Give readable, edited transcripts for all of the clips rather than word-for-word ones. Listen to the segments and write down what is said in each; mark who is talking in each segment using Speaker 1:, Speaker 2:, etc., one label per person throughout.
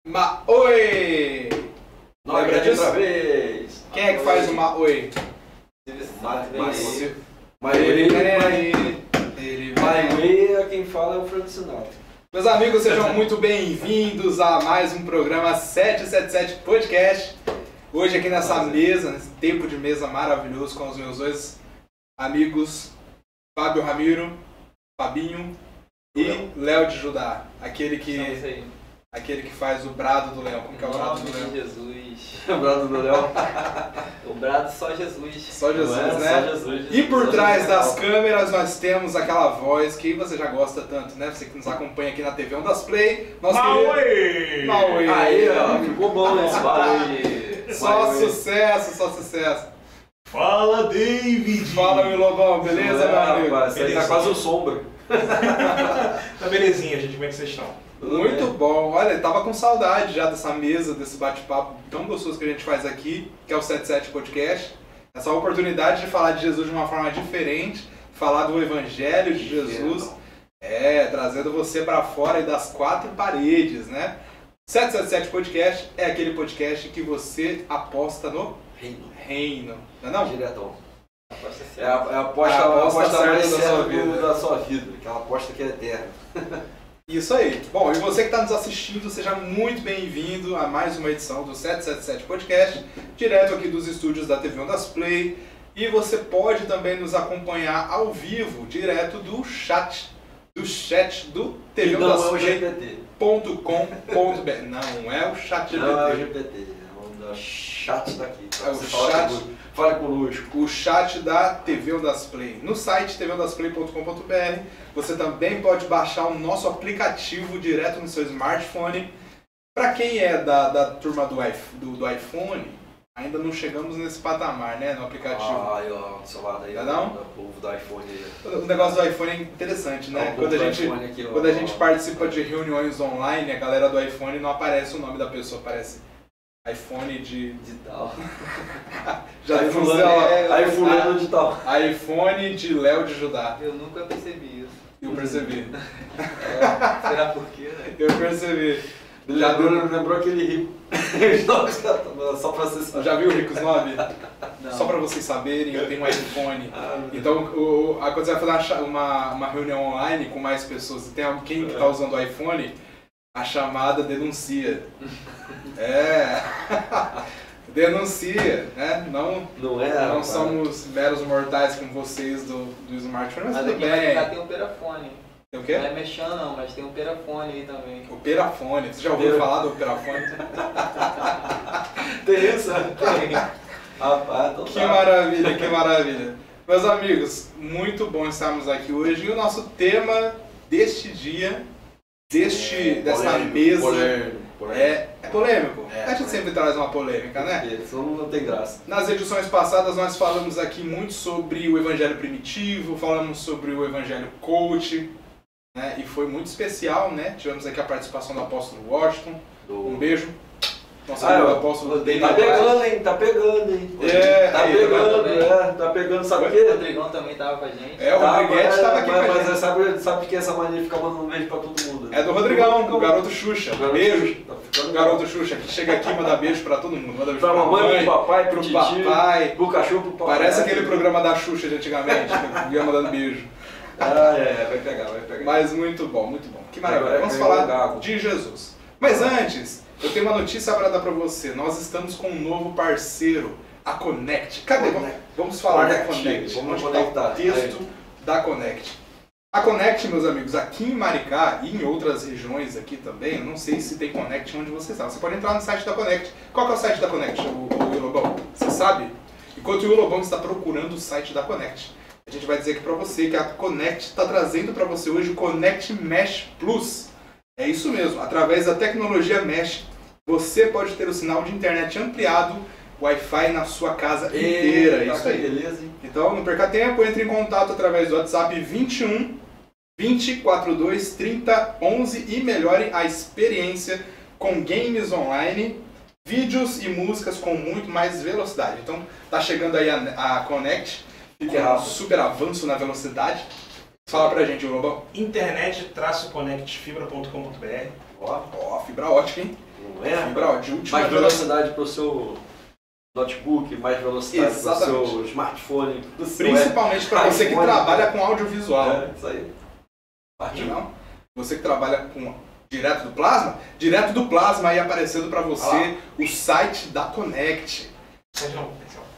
Speaker 1: Maoi!
Speaker 2: Lembra disso? Outra vez!
Speaker 1: Quem é que faz o Maoi?
Speaker 2: Maoi é quem fala é o Frank Sinatra.
Speaker 1: Meus amigos, sejam muito bem-vindos a mais um programa 777 Podcast. Hoje aqui nessa mesa, nesse tempo de mesa maravilhoso com os meus dois amigos, Fábio Ramiro, Fabinho e Léo de Judá. Aquele que faz o brado do Léo. Como que é o brado do Léo?
Speaker 3: Jesus.
Speaker 2: O brado do Léo.
Speaker 3: O brado só Jesus.
Speaker 1: Só Jesus, né?
Speaker 3: Só Jesus.
Speaker 1: E por trás das câmeras nós temos aquela voz que você já gosta tanto, né? Você que nos acompanha aqui na TV Ondas Play.
Speaker 2: Maoi! Aí, ó, ficou bom esse Maoi.
Speaker 1: Só sucesso, só sucesso.
Speaker 4: Fala, David!
Speaker 1: Fala, meu Lobão, beleza, meu amigo?
Speaker 2: Rapaz, você tá quase o sombra.
Speaker 4: Tá belezinha, gente, como é que vocês estão?
Speaker 1: Muito bom. Olha, eu tava com saudade já dessa mesa, desse bate-papo tão gostoso que a gente faz aqui, que é o 77 Podcast. Essa oportunidade de falar de Jesus de uma forma diferente, falar do Evangelho de Jesus, trazendo você para fora e das quatro paredes, né? 777 Podcast é aquele podcast que você aposta no reino. Não é não?
Speaker 2: Diretão.
Speaker 3: É
Speaker 2: a aposta mais
Speaker 1: certa
Speaker 2: da sua vida. Aquela aposta que é eterna.
Speaker 1: Isso aí. Bom, e você que está nos assistindo, seja muito bem-vindo a mais uma edição do 777 Podcast, direto aqui dos estúdios da TV Ondas Play. E você pode também nos acompanhar ao vivo, direto do chat do tvondasplay.com.br. Não é o chat GPT.
Speaker 2: Não é o GPT, é o chat daqui.
Speaker 1: É o chat.
Speaker 2: Fale conosco.
Speaker 1: O chat da TV Ondas Play. No site tvondasplay.com.br você também pode baixar o nosso aplicativo direto no seu smartphone. Para quem é da turma do iPhone, ainda não chegamos nesse patamar, né, no aplicativo.
Speaker 2: Ai, ó, do seu lado aí,
Speaker 1: não?
Speaker 2: O povo do iPhone aí.
Speaker 1: O negócio do iPhone é interessante, né? Quando a gente participa de reuniões online, a galera do iPhone não aparece o nome da pessoa, aparece iPhone de
Speaker 2: tal.
Speaker 1: Já
Speaker 2: aí fulano de tal.
Speaker 1: iPhone de Léo de Judá.
Speaker 3: Eu nunca percebi isso.
Speaker 1: Eu percebi.
Speaker 3: Será por quê, né?
Speaker 1: Eu percebi.
Speaker 2: Já lembrou aquele rico. Só pra vocês.
Speaker 1: Já viu o Ricos 9?
Speaker 3: Não.
Speaker 1: Só pra vocês saberem, eu tenho um iPhone. Então, quando você vai fazer uma reunião online com mais pessoas e tem alguém que está usando o iPhone, a chamada denuncia. Denuncia, né? Não somos meros mortais como vocês do smartphone, mas tudo bem.
Speaker 3: Já tem o perafone.
Speaker 1: Tem o quê?
Speaker 3: Não é mexendo não, mas tem o perafone aí também.
Speaker 1: O perafone. Você já ouviu falar do perafone?
Speaker 2: Tem isso?
Speaker 3: Tem.
Speaker 2: Rapaz, então
Speaker 1: Que maravilha, que maravilha. Meus amigos, muito bom estarmos aqui hoje. E o nosso tema deste dia, dessa mesa, é polêmico. A gente sempre traz uma polêmica, né?
Speaker 2: Senão não tem graça.
Speaker 1: Nas edições passadas nós falamos aqui muito sobre o Evangelho primitivo, falamos sobre o Evangelho coach, né? E foi muito especial, né? Tivemos aqui a participação do apóstolo Washington. Um beijo. Nosso apóstolo
Speaker 2: tá pegando, hein? Tá pegando, sabe o quê?
Speaker 3: O Rodrigão também tava com a gente.
Speaker 1: O Rodriguete tava aqui com a gente.
Speaker 2: Mas sabe que essa mania fica mandando um beijo pra todo mundo?
Speaker 1: É do Rodrigão, o garoto Xuxa. Beijo.
Speaker 2: O
Speaker 1: garoto Xuxa, que chega aqui e manda beijo pra todo mundo. Manda beijo
Speaker 2: pra mamãe, pro papai,
Speaker 1: pro papai,
Speaker 2: pro cachorro, pro papai.
Speaker 1: Parece aquele programa da Xuxa de antigamente, que ia mandando beijo.
Speaker 2: Vai pegar.
Speaker 1: Mas muito bom, muito bom. Que maravilha. Vamos falar de Jesus. Mas antes, eu tenho uma notícia para dar para você. Nós estamos com um novo parceiro, a Connect. Cadê? Vamos falar da Connect.
Speaker 2: Vamos conectar.
Speaker 1: O texto da Connect. A Connect, meus amigos, aqui em Maricá e em outras regiões aqui também, eu não sei se tem Connect onde você está. Você pode entrar no site da Connect. Qual que é o site da Connect, o Lobão? Você sabe? Enquanto o Lobão está procurando o site da Connect, a gente vai dizer aqui para você que a Connect está trazendo para você hoje o Connect Mesh Plus. É isso mesmo, através da tecnologia Mesh, você pode ter o sinal de internet ampliado, Wi-Fi na sua casa inteira. Isso aí.
Speaker 2: Beleza, hein?
Speaker 1: Então, não perca tempo, entre em contato através do WhatsApp 21 2042 30 11 e melhore a experiência com games online, vídeos e músicas com muito mais velocidade. Então, tá chegando aí a Connect, que é um super avanço na velocidade. Fala pra gente, Lobão.
Speaker 4: Internet-connectfibra.com.br.
Speaker 1: Ó, fibra ótica, hein?
Speaker 2: aumenta.
Speaker 1: Fibra ótica de última
Speaker 2: Mais
Speaker 1: geração.
Speaker 2: velocidade para o seu notebook, mais velocidade para o
Speaker 1: Exatamente.
Speaker 2: seu smartphone. do seu
Speaker 1: Principalmente para você que
Speaker 2: iPhone.
Speaker 1: trabalha com audiovisual.
Speaker 2: É, isso aí. Partiu.
Speaker 1: Não? Você que trabalha com direto do plasma aí aparecendo para você o site da Connect.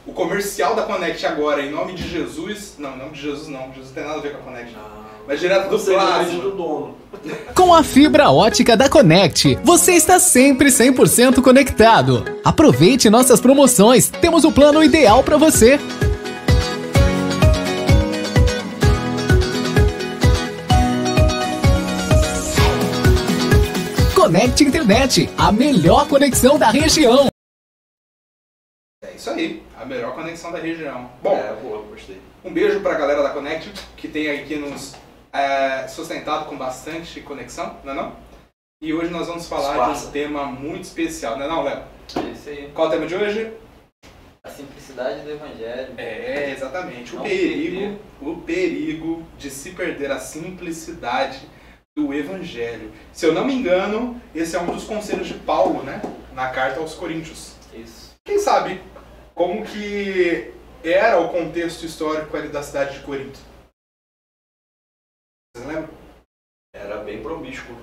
Speaker 1: O comercial da Connect agora, em nome de Jesus. Não, em nome de Jesus não. Jesus não tem nada a ver com a Connect. Mas direto do plasma.
Speaker 2: Do dono.
Speaker 5: Com a fibra ótica da Connect, você está sempre 100% conectado. Aproveite nossas promoções, temos o plano ideal para você. Connect Internet, a melhor conexão da região.
Speaker 1: É isso aí, a melhor conexão da região. Bom,
Speaker 2: Boa, gostei.
Speaker 1: um beijo pra galera da Connect, que tem aqui nos sustentado com bastante conexão, não é não? E hoje nós vamos falar de um tema muito especial, não é não, Léo?
Speaker 3: É isso aí.
Speaker 1: Qual é o tema de hoje?
Speaker 3: A simplicidade do evangelho.
Speaker 1: É, exatamente.
Speaker 3: Não
Speaker 1: O perigo de se perder a simplicidade do evangelho. Se eu não me engano, esse é um dos conselhos de Paulo, né? Na carta aos Coríntios.
Speaker 3: Isso.
Speaker 1: Quem sabe como que era o contexto histórico ali da cidade de Corinto? Vocês lembram?
Speaker 2: Era bem promíscuo.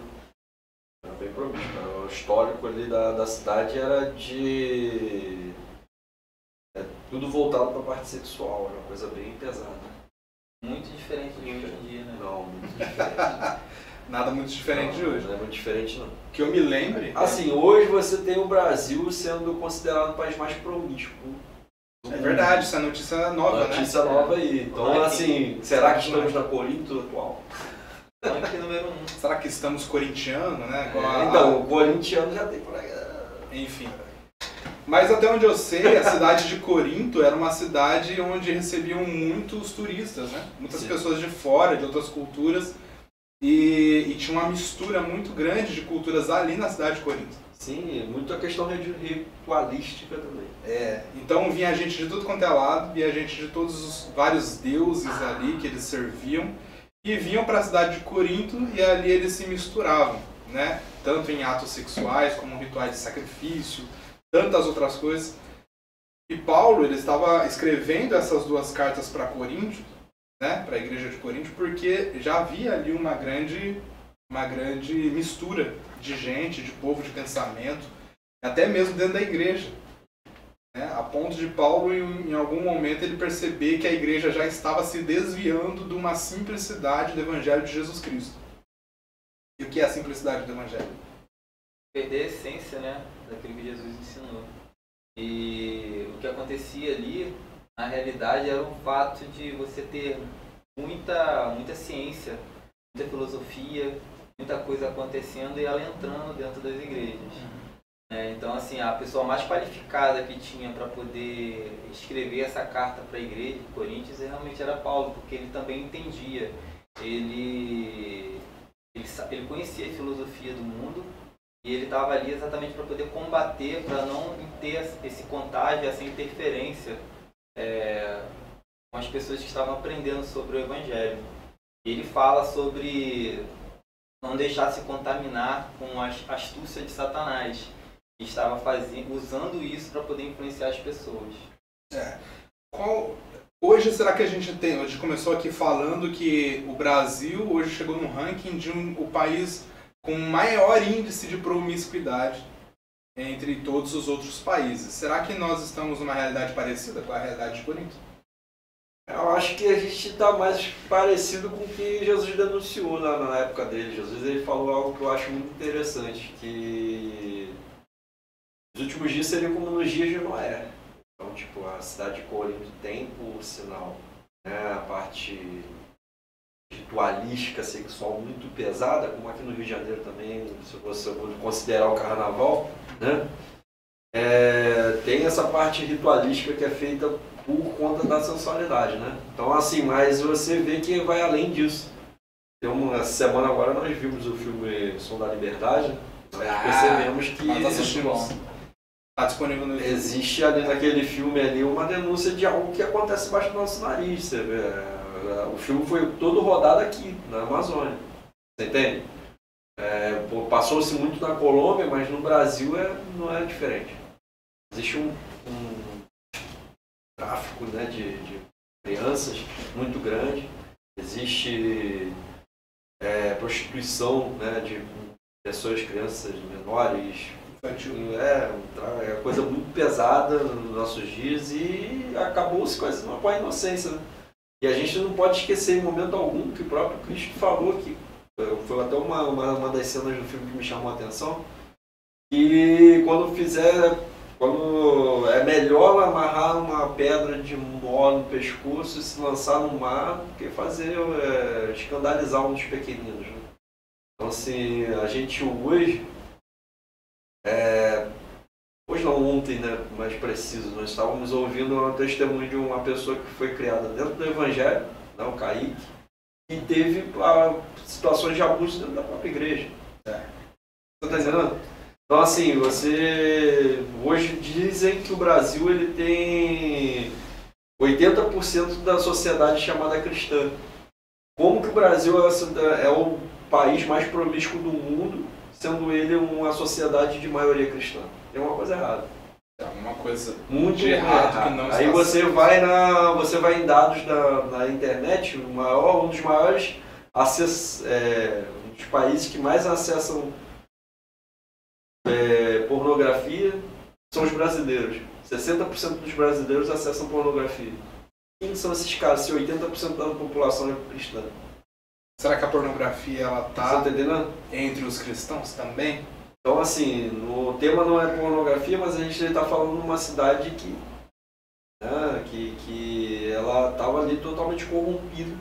Speaker 2: Era bem promíscuo. O histórico ali da cidade era de... tudo voltado para a parte sexual. Era uma coisa bem pesada.
Speaker 3: Muito diferente de hoje em dia, né?
Speaker 2: Não, muito diferente.
Speaker 1: Nada muito diferente de hoje.
Speaker 2: Não é muito diferente, não.
Speaker 1: Que eu me lembre.
Speaker 2: Assim, hoje você tem o Brasil sendo considerado o país mais promíscuo.
Speaker 1: É verdade, essa notícia é nova,
Speaker 2: Notícia
Speaker 1: né?
Speaker 2: nova aí. Então, assim, será que estamos na Corinto atual?
Speaker 3: Ranking número 1.
Speaker 1: Será que estamos corintianos, né?
Speaker 2: Então, o corintiano já tem por aí.
Speaker 1: Enfim. Mas até onde eu sei, a cidade de Corinto era uma cidade onde recebiam muitos turistas, né? Muitas
Speaker 2: Sim.
Speaker 1: pessoas de fora, de outras culturas. E tinha uma mistura muito grande de culturas ali na cidade de Corinto.
Speaker 2: Sim, muito a questão ritualística também.
Speaker 1: Então vinha gente de tudo quanto é lado, vinha gente de todos os vários deuses ali que eles serviam. E vinham para a cidade de Corinto e ali eles se misturavam, né? Tanto em atos sexuais como rituais de sacrifício, tantas outras coisas. E Paulo ele estava escrevendo essas duas cartas para Corinto, né? Para a igreja de Corinto, porque já havia ali uma grande mistura de gente, de povo, de pensamento, até mesmo dentro da igreja. Né? A ponto de Paulo, em algum momento, ele perceber que a igreja já estava se desviando de uma simplicidade do Evangelho de Jesus Cristo. E o que é a simplicidade do Evangelho?
Speaker 3: Perder a essência, né? Daquilo que Jesus ensinou. E o que acontecia ali, na realidade, era o fato de você ter muita ciência, muita filosofia, muita coisa acontecendo e ela entrando dentro das igrejas. Então, assim, a pessoa mais qualificada que tinha para poder escrever essa carta para a igreja de Coríntios realmente era Paulo, porque ele também entendia. Ele conhecia a filosofia do mundo e ele estava ali exatamente para poder combater, para não ter esse contágio, essa interferência com as pessoas que estavam aprendendo sobre o Evangelho. Ele fala sobre não deixar se contaminar com a astúcia de Satanás. E estava usando isso para poder influenciar as pessoas.
Speaker 1: Hoje será que a gente começou aqui falando que o Brasil hoje chegou no ranking de o país com maior índice de promiscuidade entre todos os outros países. Será que nós estamos numa realidade parecida com a realidade de Corinto?
Speaker 2: Eu acho que a gente está mais parecido com o que Jesus denunciou na época dele. Jesus ele falou algo que eu acho muito interessante, que os últimos dias seriam como nos dias de Noé. Então, tipo, a cidade de Corinto tem, por sinal, né, a parte ritualística sexual muito pesada, como aqui no Rio de Janeiro também, se você for considerar o carnaval, né? Tem essa parte ritualística que é feita por conta da sensualidade, né? Então, assim, mas você vê que vai além disso. Tem uma semana agora nós vimos o filme Som da Liberdade, nós percebemos que
Speaker 1: Nós assistimos. Está disponível no YouTube.
Speaker 2: existe ali naquele filme ali uma denúncia de algo que acontece embaixo do nosso nariz. Você vê? O filme foi todo rodado aqui, na Amazônia. Você entende? Passou-se muito na Colômbia, mas no Brasil não é diferente. Existe um tráfico, né, de crianças muito grande, existe prostituição, né, de pessoas, crianças menores. É coisa muito pesada nos nossos dias e acabou-se com a inocência. Né? E a gente não pode esquecer em momento algum que o próprio Cristo falou que foi até uma das cenas do filme que me chamou a atenção, que quando é melhor amarrar uma pedra de nó no pescoço e se lançar no mar do que fazer escandalizar um dos pequeninos. Né? Então assim, a gente hoje não ontem, né, mais preciso, nós estávamos ouvindo um testemunho de uma pessoa que foi criada dentro do Evangelho, né, o Kaique, e teve situações de abuso dentro da própria igreja. Você está entendendo? Então assim, hoje dizem que o Brasil ele tem 80% da sociedade chamada cristã. Como que o Brasil é o país mais promíscuo do mundo, sendo ele uma sociedade de maioria cristã? Tem uma coisa errada.
Speaker 1: É uma coisa
Speaker 2: muito
Speaker 1: errada que não está.
Speaker 2: Aí você vai em dados na internet, um dos maiores acessos, um dos países que mais acessam pornografia são os brasileiros. 60% dos brasileiros acessam pornografia. Quem são esses caras se 80% da população é cristã?
Speaker 1: Será que a pornografia ela tá
Speaker 2: entre
Speaker 1: os cristãos também?
Speaker 2: Então, assim, o tema não é pornografia, mas a gente está falando de uma cidade que ela estava ali totalmente corrompida.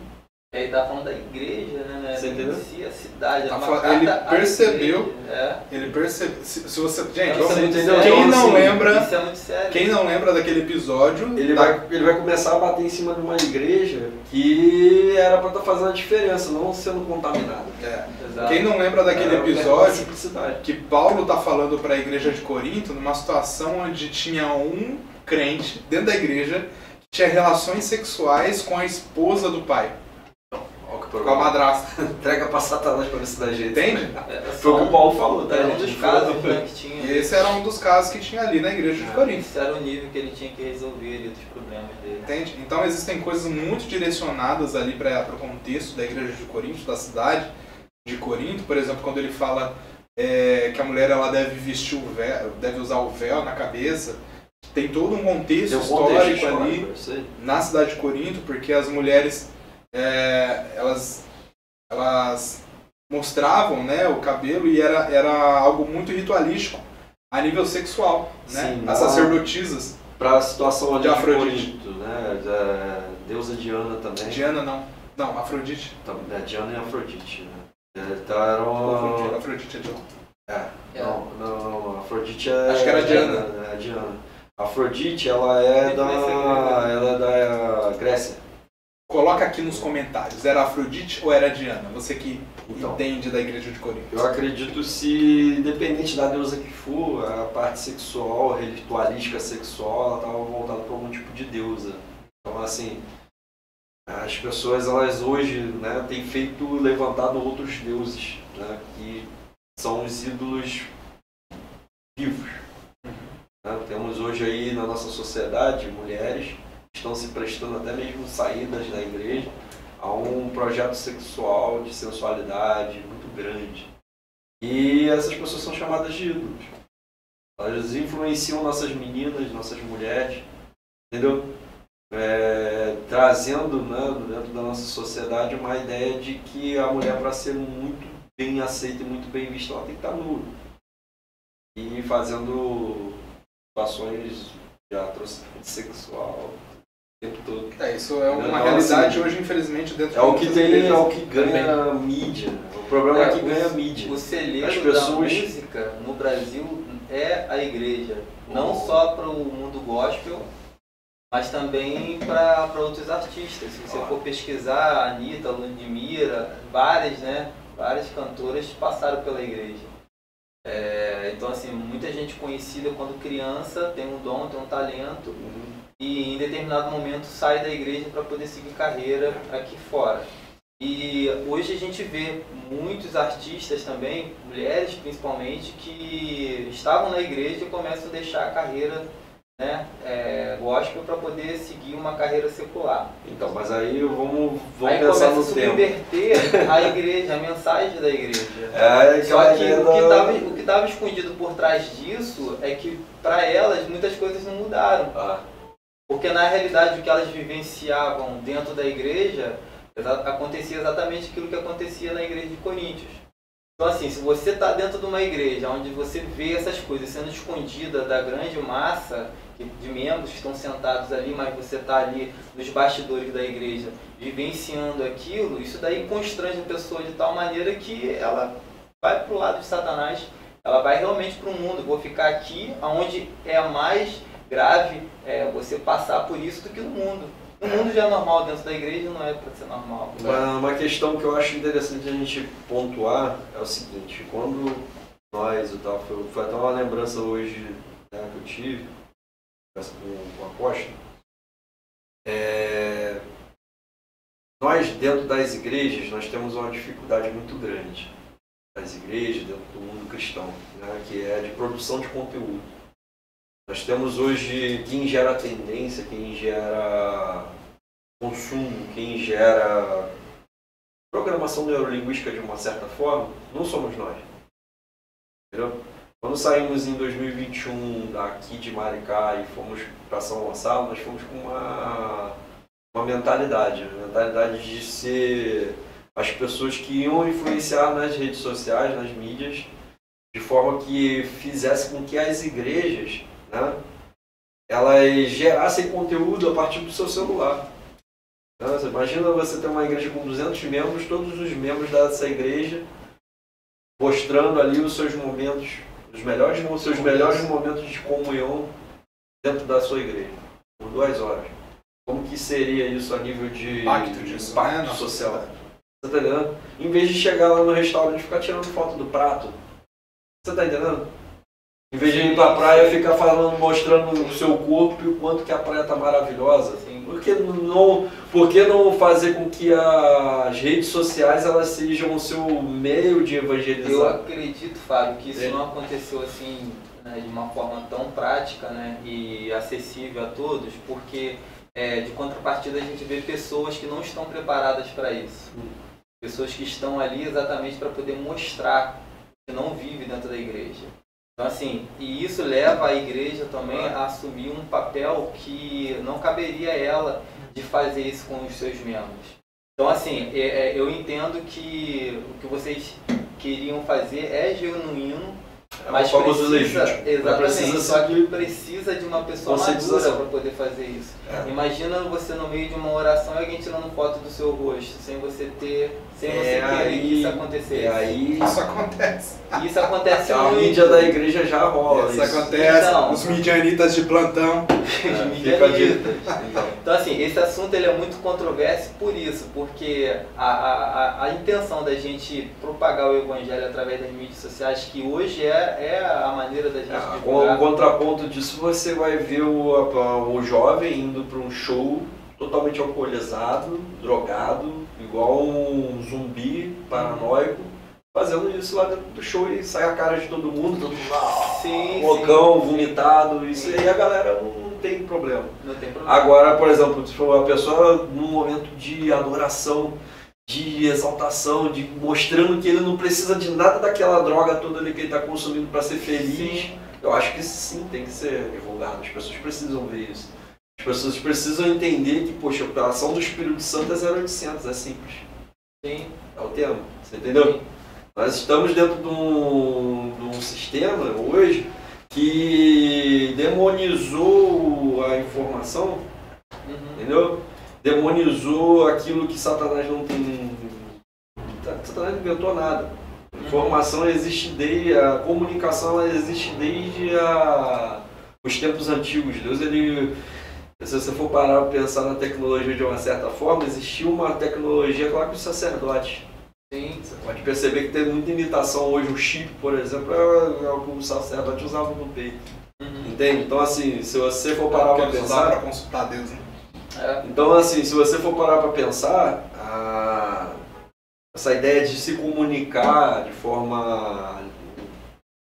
Speaker 3: Ele está falando da igreja, né?
Speaker 2: Você entendeu?
Speaker 3: A cidade.
Speaker 1: Ele percebeu. Se você, gente,
Speaker 2: você entendeu?
Speaker 1: Quem não
Speaker 2: assim,
Speaker 1: lembra?
Speaker 3: Isso é muito sério.
Speaker 1: Quem não lembra daquele episódio?
Speaker 2: Ele vai começar a bater em cima de uma igreja que era para estar fazendo a diferença, não sendo contaminada.
Speaker 1: Quem não lembra daquele episódio
Speaker 2: simplicidade.
Speaker 1: Que Paulo está falando para a igreja de Corinto, numa situação onde tinha um crente dentro da igreja que tinha relações sexuais com a esposa do pai. Com a madrasta.
Speaker 2: Entrega para Satanás para ver se dá jeito.
Speaker 1: Entende?
Speaker 2: Foi o que o Paulo falou, tá?
Speaker 3: Era um dos casos que tinha.
Speaker 1: E esse era um dos casos que tinha ali na igreja de Corinto.
Speaker 3: Esse era o nível que ele tinha que resolver ali dos problemas dele.
Speaker 1: Entende? Então existem coisas muito direcionadas ali para o contexto da igreja de Corinto, da cidade de Corinto. Por exemplo, quando ele fala que a mulher ela deve vestir o véu, deve usar o véu na cabeça. Tem todo um contexto histórico ali na cidade de Corinto, porque as mulheres elas mostravam, né, o cabelo e era algo muito ritualístico a nível sexual, né?
Speaker 2: Sim,
Speaker 1: as sacerdotisas.
Speaker 2: Para a situação ali
Speaker 1: de Afrodite,
Speaker 2: né? Deusa Diana também.
Speaker 1: Diana não, Afrodite.
Speaker 2: Diana e Afrodite, né?
Speaker 1: Afrodite é Diana.
Speaker 2: Não, Afrodite é.
Speaker 1: Acho que era Diana.
Speaker 2: É Diana. Afrodite, ela é da Grécia.
Speaker 1: Coloca aqui nos comentários, era Afrodite ou era Diana? Você que entende da igreja de Corinto.
Speaker 2: Eu acredito se, independente da deusa que for, a parte sexual, ritualística sexual, ela estava voltada para algum tipo de deusa. Então, assim, as pessoas, elas hoje, né, têm levantado outros deuses, né, que são os ídolos vivos. Né? Temos hoje aí na nossa sociedade mulheres estão se prestando até mesmo saídas da igreja a um projeto sexual de sensualidade muito grande. E essas pessoas são chamadas de ídolos. Elas influenciam nossas meninas, nossas mulheres, entendeu? Trazendo, né, dentro da nossa sociedade uma ideia de que a mulher, para ser muito bem aceita e muito bem vista, ela tem que estar nua. E fazendo situações de atrocidade sexual o tempo todo.
Speaker 1: Isso é uma realidade hoje, infelizmente, dentro
Speaker 2: é o que tem, é o que ganha mídia. O problema é que ganha mídia.
Speaker 3: O celeiro da música no Brasil é a igreja, não só para o mundo gospel, mas também para outros artistas. Se você for pesquisar, a Anitta, Ludmilla, várias cantoras passaram pela igreja. Então, assim, muita gente conhecida quando criança tem um dom, tem um talento, e em determinado momento sai da igreja para poder seguir carreira aqui fora. E hoje a gente vê muitos artistas também, mulheres principalmente, que estavam na igreja e começam a deixar a carreira, né, gospel para poder seguir uma carreira secular.
Speaker 2: Então, mas aí vamos
Speaker 3: aí
Speaker 2: pensar
Speaker 3: começa
Speaker 2: no
Speaker 3: a subverter a igreja, a mensagem da igreja. Só que o que estava escondido por trás disso é que para elas muitas coisas não mudaram. Porque na realidade o que elas vivenciavam dentro da igreja acontecia exatamente aquilo que acontecia na igreja de Coríntios. Então assim, se você está dentro de uma igreja onde você vê essas coisas sendo escondidas da grande massa de membros que estão sentados ali, mas você está ali nos bastidores da igreja vivenciando aquilo, isso daí constrange a pessoa de tal maneira que ela vai para o lado de Satanás, ela vai realmente para o mundo. Vou ficar aqui onde é mais grave você passar por isso do que no mundo. No mundo já é normal, dentro da igreja não é para ser normal.
Speaker 2: Uma questão que eu acho interessante a gente pontuar é o seguinte: quando nós, foi até uma lembrança hoje, né, que eu tive com a Costa, nós dentro das igrejas nós temos uma dificuldade muito grande, das igrejas, dentro do mundo cristão, né, que é de produção de conteúdo. Nós temos hoje quem gera tendência, quem gera consumo, quem gera programação neurolinguística de uma certa forma, não somos nós. Entendeu? Quando saímos em 2021 daqui de Maricá e fomos para São Gonçalo, nós fomos com uma mentalidade de ser as pessoas que iam influenciar nas redes sociais, nas mídias, de forma que fizesse com que as igrejas, né, elas gerassem conteúdo a partir do seu celular. Então, você imagina você ter uma igreja com 200 membros, todos os membros dessa igreja mostrando ali os seus momentos, os seus melhores momentos de comunhão dentro da sua igreja, por 2 horas. Como que seria isso a nível de impacto social? Você está entendendo? Em vez de chegar lá no restaurante e ficar tirando foto do prato, você está entendendo? Em vez de ir para a praia e ficar mostrando o seu corpo e o quanto que a praia está maravilhosa. Por que não fazer com que as redes sociais elas sejam o seu meio de evangelizar?
Speaker 3: Eu acredito, Fábio, que isso não aconteceu assim, né, de uma forma tão prática, né, e acessível a todos, porque de contrapartida a gente vê pessoas que não estão preparadas para isso. Pessoas que estão ali exatamente para poder mostrar que não vive dentro da igreja. Então assim, e isso leva a igreja também a assumir um papel que não caberia a ela de fazer isso com os seus membros. Então assim, eu entendo que o que vocês queriam fazer é genuíno, mas precisa, exatamente, só que precisa de uma pessoa madura para poder fazer isso. Imagina você no meio de uma oração e alguém tirando foto do seu rosto, sem você querer que isso acontecesse. Isso acontece
Speaker 2: a
Speaker 3: muito.
Speaker 2: mídia da igreja já rola.
Speaker 1: Isso acontece, então, os midianitas de plantão.
Speaker 3: Então assim, esse assunto ele é muito controverso por isso, porque a intenção da gente propagar o evangelho através das mídias sociais, que hoje é a maneira da gente divulgar.
Speaker 2: Com o contraponto disso, você vai ver o jovem indo para um show totalmente alcoolizado, drogado, igual um zumbi paranoico, fazendo isso lá dentro do show e sai a cara de todo mundo, loucão, vomitado, isso aí a galera não tem problema.
Speaker 3: Não tem problema.
Speaker 2: Agora, por exemplo, se for uma pessoa num momento de adoração, de exaltação, de mostrando que ele não precisa de nada daquela droga toda ali que ele está consumindo para ser feliz, eu acho que sim, tem que ser divulgado. As pessoas precisam ver isso. As pessoas precisam entender que, poxa, a ação do Espírito Santo é 0800, é simples.
Speaker 3: Sim.
Speaker 2: É o tema, você entendeu? Sim. Nós estamos dentro de um sistema hoje que demonizou a informação, entendeu? Demonizou aquilo que Satanás não tem. Satanás não inventou nada. A informação existe a comunicação existe desde os tempos antigos. Deus, se você for parar para pensar na tecnologia de uma certa forma, existiu uma tecnologia lá com os sacerdotes.
Speaker 3: Sim.
Speaker 2: Você pode perceber que tem muita imitação hoje. O chip, por exemplo, é o que o sacerdote usava no peito. Entende? Então, assim, se você for parar para pensar.
Speaker 1: Para consultar Deus, né?
Speaker 2: Então, assim, se você for parar para pensar, essa ideia de se comunicar de forma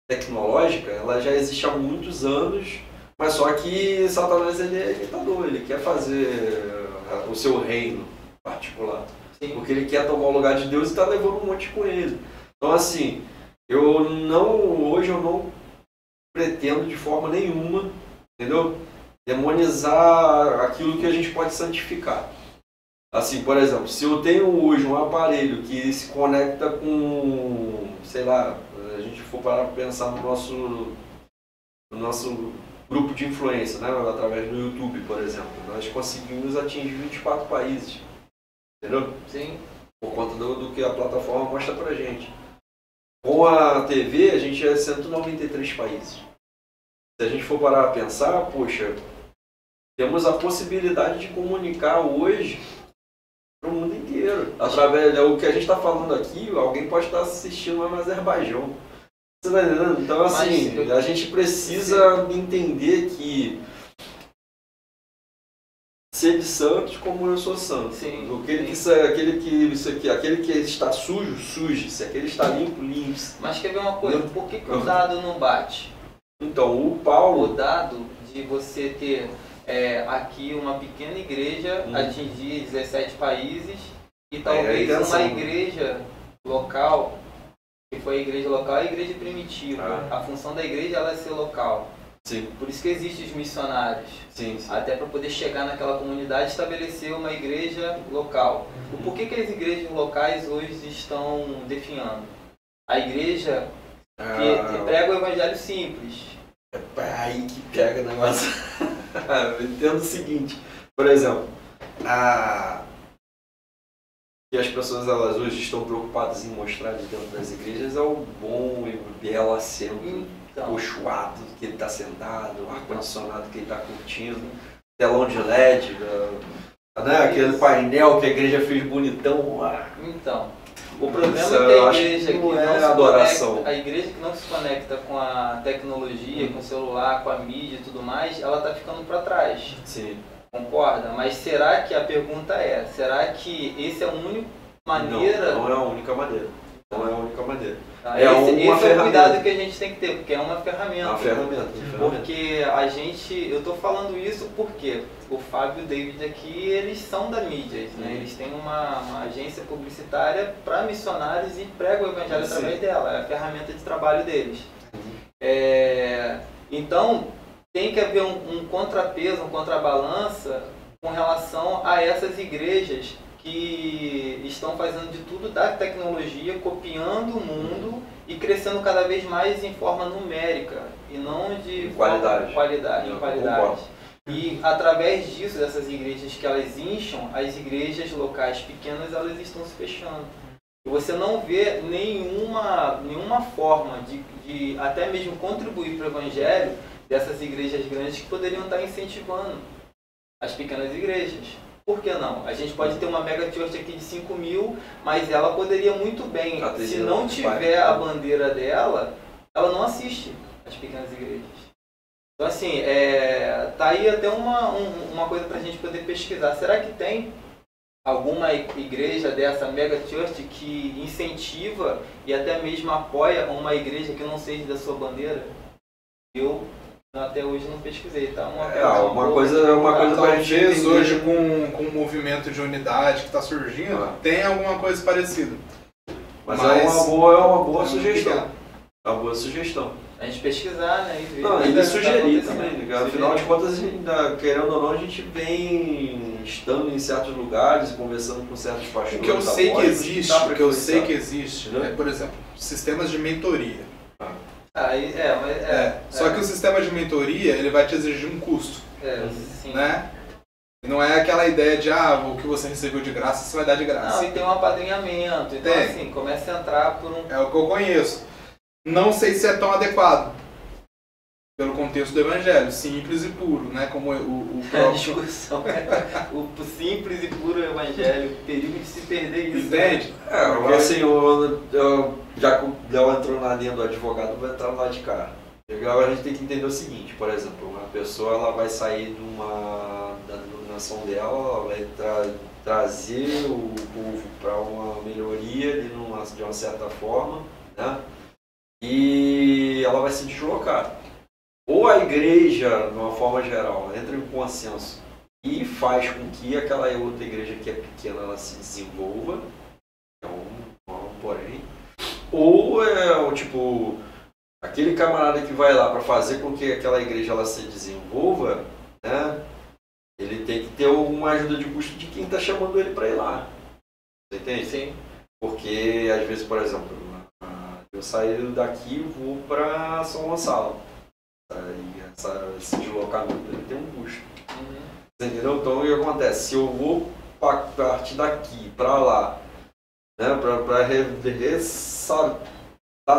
Speaker 2: tecnológica, ela já existe há muitos anos, mas só que Satanás ele é ditador, ele quer fazer o seu reino particular.
Speaker 3: Sim.
Speaker 2: Porque ele quer tomar o lugar de Deus e está levando um monte com ele. Então assim, hoje eu não pretendo de forma nenhuma, entendeu? Demonizar aquilo que a gente pode santificar. Assim, por exemplo, se eu tenho hoje um aparelho que se conecta com, sei lá, a gente for parar para pensar no nosso grupo de influência, né? Através do YouTube, por exemplo, nós conseguimos atingir 24 países, entendeu?
Speaker 3: Sim.
Speaker 2: Por conta do que a plataforma mostra pra gente. Com a TV, a gente é 193 países. Se a gente for parar a pensar, poxa, temos a possibilidade de comunicar hoje para o mundo inteiro. Através do que a gente está falando aqui, alguém pode estar assistindo lá no Azerbaijão. Você tá entendendo? Então, assim, a gente precisa entender que ser de santos como eu sou santo.
Speaker 3: Sim.
Speaker 2: Aquele que está sujo, suje-se. Aquele que está limpo, limpe-se.
Speaker 3: Mas quer ver uma coisa? Por que o dado não bate?
Speaker 2: Então, o Paulo...
Speaker 3: O dado de você ter aqui uma pequena igreja atingir 17 países e talvez uma igreja local, que foi a igreja local, a igreja primitiva. A função da igreja é ser local.
Speaker 2: Sim.
Speaker 3: Por isso que existem os missionários.
Speaker 2: Sim, sim.
Speaker 3: Até para poder chegar naquela comunidade e estabelecer uma igreja local. Por que as igrejas locais hoje estão definhando? A igreja que prega o evangelho simples.
Speaker 2: É aí que pega o negócio. Eu entendo o seguinte, por exemplo, que as pessoas elas hoje estão preocupadas em mostrar de dentro das igrejas é o bom e belo assento, o chuado que ele está sentado, o ar-condicionado que ele está curtindo, telão de LED, né? Aquele painel que a igreja fez bonitão.
Speaker 3: Então, o problema é que a igreja que não
Speaker 2: é adoração.
Speaker 3: A igreja que não se conecta com a tecnologia, com o celular, com a mídia e tudo mais, ela está ficando para trás.
Speaker 2: Sim.
Speaker 3: Concorda? Mas será que a pergunta será que esse é a única maneira?
Speaker 2: Não é a única maneira. Não é a única maneira.
Speaker 3: Esse é o cuidado que a gente tem que ter, porque é uma ferramenta.
Speaker 2: Uma ferramenta.
Speaker 3: Porque eu estou falando isso porque o Fábio e o David aqui, eles são da mídia, né? Eles têm uma agência publicitária para missionários e pregam o evangelho através dela, é a ferramenta de trabalho deles. Então, tem que haver um contrapeso, um contrabalança com relação a essas igrejas que estão fazendo de tudo da tecnologia, copiando o mundo e crescendo cada vez mais em forma numérica e não de qualidade. E através disso, dessas igrejas que elas incham, as igrejas locais pequenas elas estão se fechando. E você não vê nenhuma forma de até mesmo contribuir para o evangelho dessas igrejas grandes que poderiam estar incentivando as pequenas igrejas. Por que não? A gente pode ter uma mega church aqui de 5 mil, mas ela poderia muito bem, se não tiver a bandeira dela, ela não assiste as pequenas igrejas. Então assim, tá aí até uma coisa para a gente poder pesquisar. Será que tem alguma igreja dessa mega church que incentiva e até mesmo apoia uma igreja que não seja da sua bandeira? Eu até hoje não pesquisei, tá?
Speaker 2: Uma coisa pra gente
Speaker 1: talvez hoje com o movimento de unidade que está surgindo, tem alguma coisa parecida.
Speaker 2: Mas é uma boa sugestão. É uma boa sugestão.
Speaker 3: A gente pesquisar, né?
Speaker 2: E sugerir também. Afinal de contas, querendo ou não, a gente vem estando em certos lugares, conversando com certos pastores.
Speaker 1: O que eu sei que existe, por exemplo, sistemas de mentoria. Só que o sistema de mentoria ele vai te exigir um custo, né? Não é aquela ideia de o que você recebeu de graça você vai dar de graça.
Speaker 3: Não, e tem um apadrinhamento, então assim, começa a entrar por
Speaker 1: É o que eu conheço. Não sei se é tão adequado pelo contexto do evangelho, simples e puro, né? Como o próprio...
Speaker 3: discussão, o simples e puro evangelho, o perigo de se perder isso.
Speaker 1: Entende?
Speaker 2: Assim, já que o Léo entrou na linha do advogado, vai entrar lá de cá. Agora a gente tem que entender o seguinte, por exemplo, uma pessoa ela vai sair na determinação dela, ela vai trazer o povo para uma melhoria ali de uma certa forma, né? E ela vai se deslocar. Ou a igreja, de uma forma geral, entra em consenso e faz com que aquela outra igreja que é pequena ela se desenvolva, é um porém, ou tipo, aquele camarada que vai lá para fazer com que aquela igreja ela se desenvolva, né? Ele tem que ter uma ajuda de custo de quem está chamando ele para ir lá. Você entende?
Speaker 3: Sim.
Speaker 2: Porque, às vezes, por exemplo, eu saio daqui e vou para São Gonçalo. Esse deslocamento tem um custo. Você entendeu? Então, o que acontece? Se eu vou partir daqui para lá, né, para ressaltar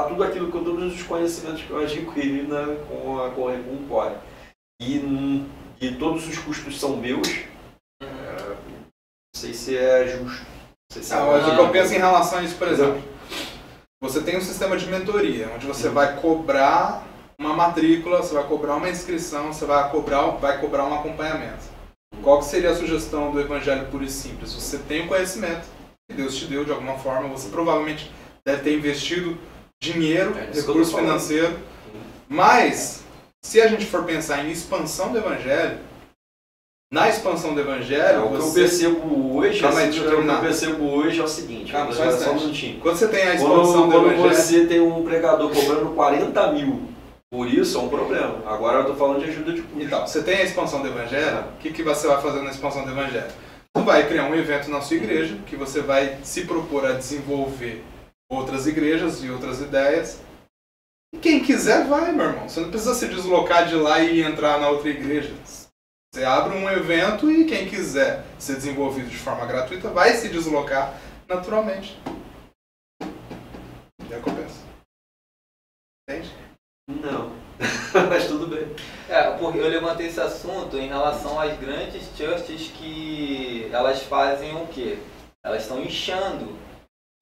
Speaker 2: tudo aquilo que todos os conhecimentos que eu adquiri, né, com o Core, e todos os custos são meus, não sei se é justo.
Speaker 1: Mas o que eu penso em relação a isso, por exemplo, você tem um sistema de mentoria, onde você vai cobrar uma matrícula, você vai cobrar uma inscrição, você vai cobrar um acompanhamento. Qual que seria a sugestão do Evangelho puro e simples? Você tem o conhecimento que Deus te deu de alguma forma, você provavelmente deve ter investido dinheiro, recurso financeiro, mas se a gente for pensar em expansão do Evangelho, na expansão do Evangelho,
Speaker 2: o que eu percebo hoje, é o seguinte,
Speaker 1: só um minutinho. Quando você tem a expansão do Evangelho,
Speaker 2: quando você tem um pregador cobrando 40 mil por isso, é um problema. Agora eu estou falando de ajuda de custo.
Speaker 1: Então, você tem a expansão do Evangelho, o que você vai fazer na expansão do Evangelho? Você vai criar um evento na sua igreja, que você vai se propor a desenvolver outras igrejas e outras ideias. E quem quiser vai, meu irmão. Você não precisa se deslocar de lá e entrar na outra igreja. Você abre um evento e quem quiser ser desenvolvido de forma gratuita vai se deslocar naturalmente. É o que eu penso. Entende?
Speaker 2: Não, mas tudo bem.
Speaker 3: Porque eu levantei esse assunto em relação às grandes churches que elas fazem o quê? Elas estão inchando.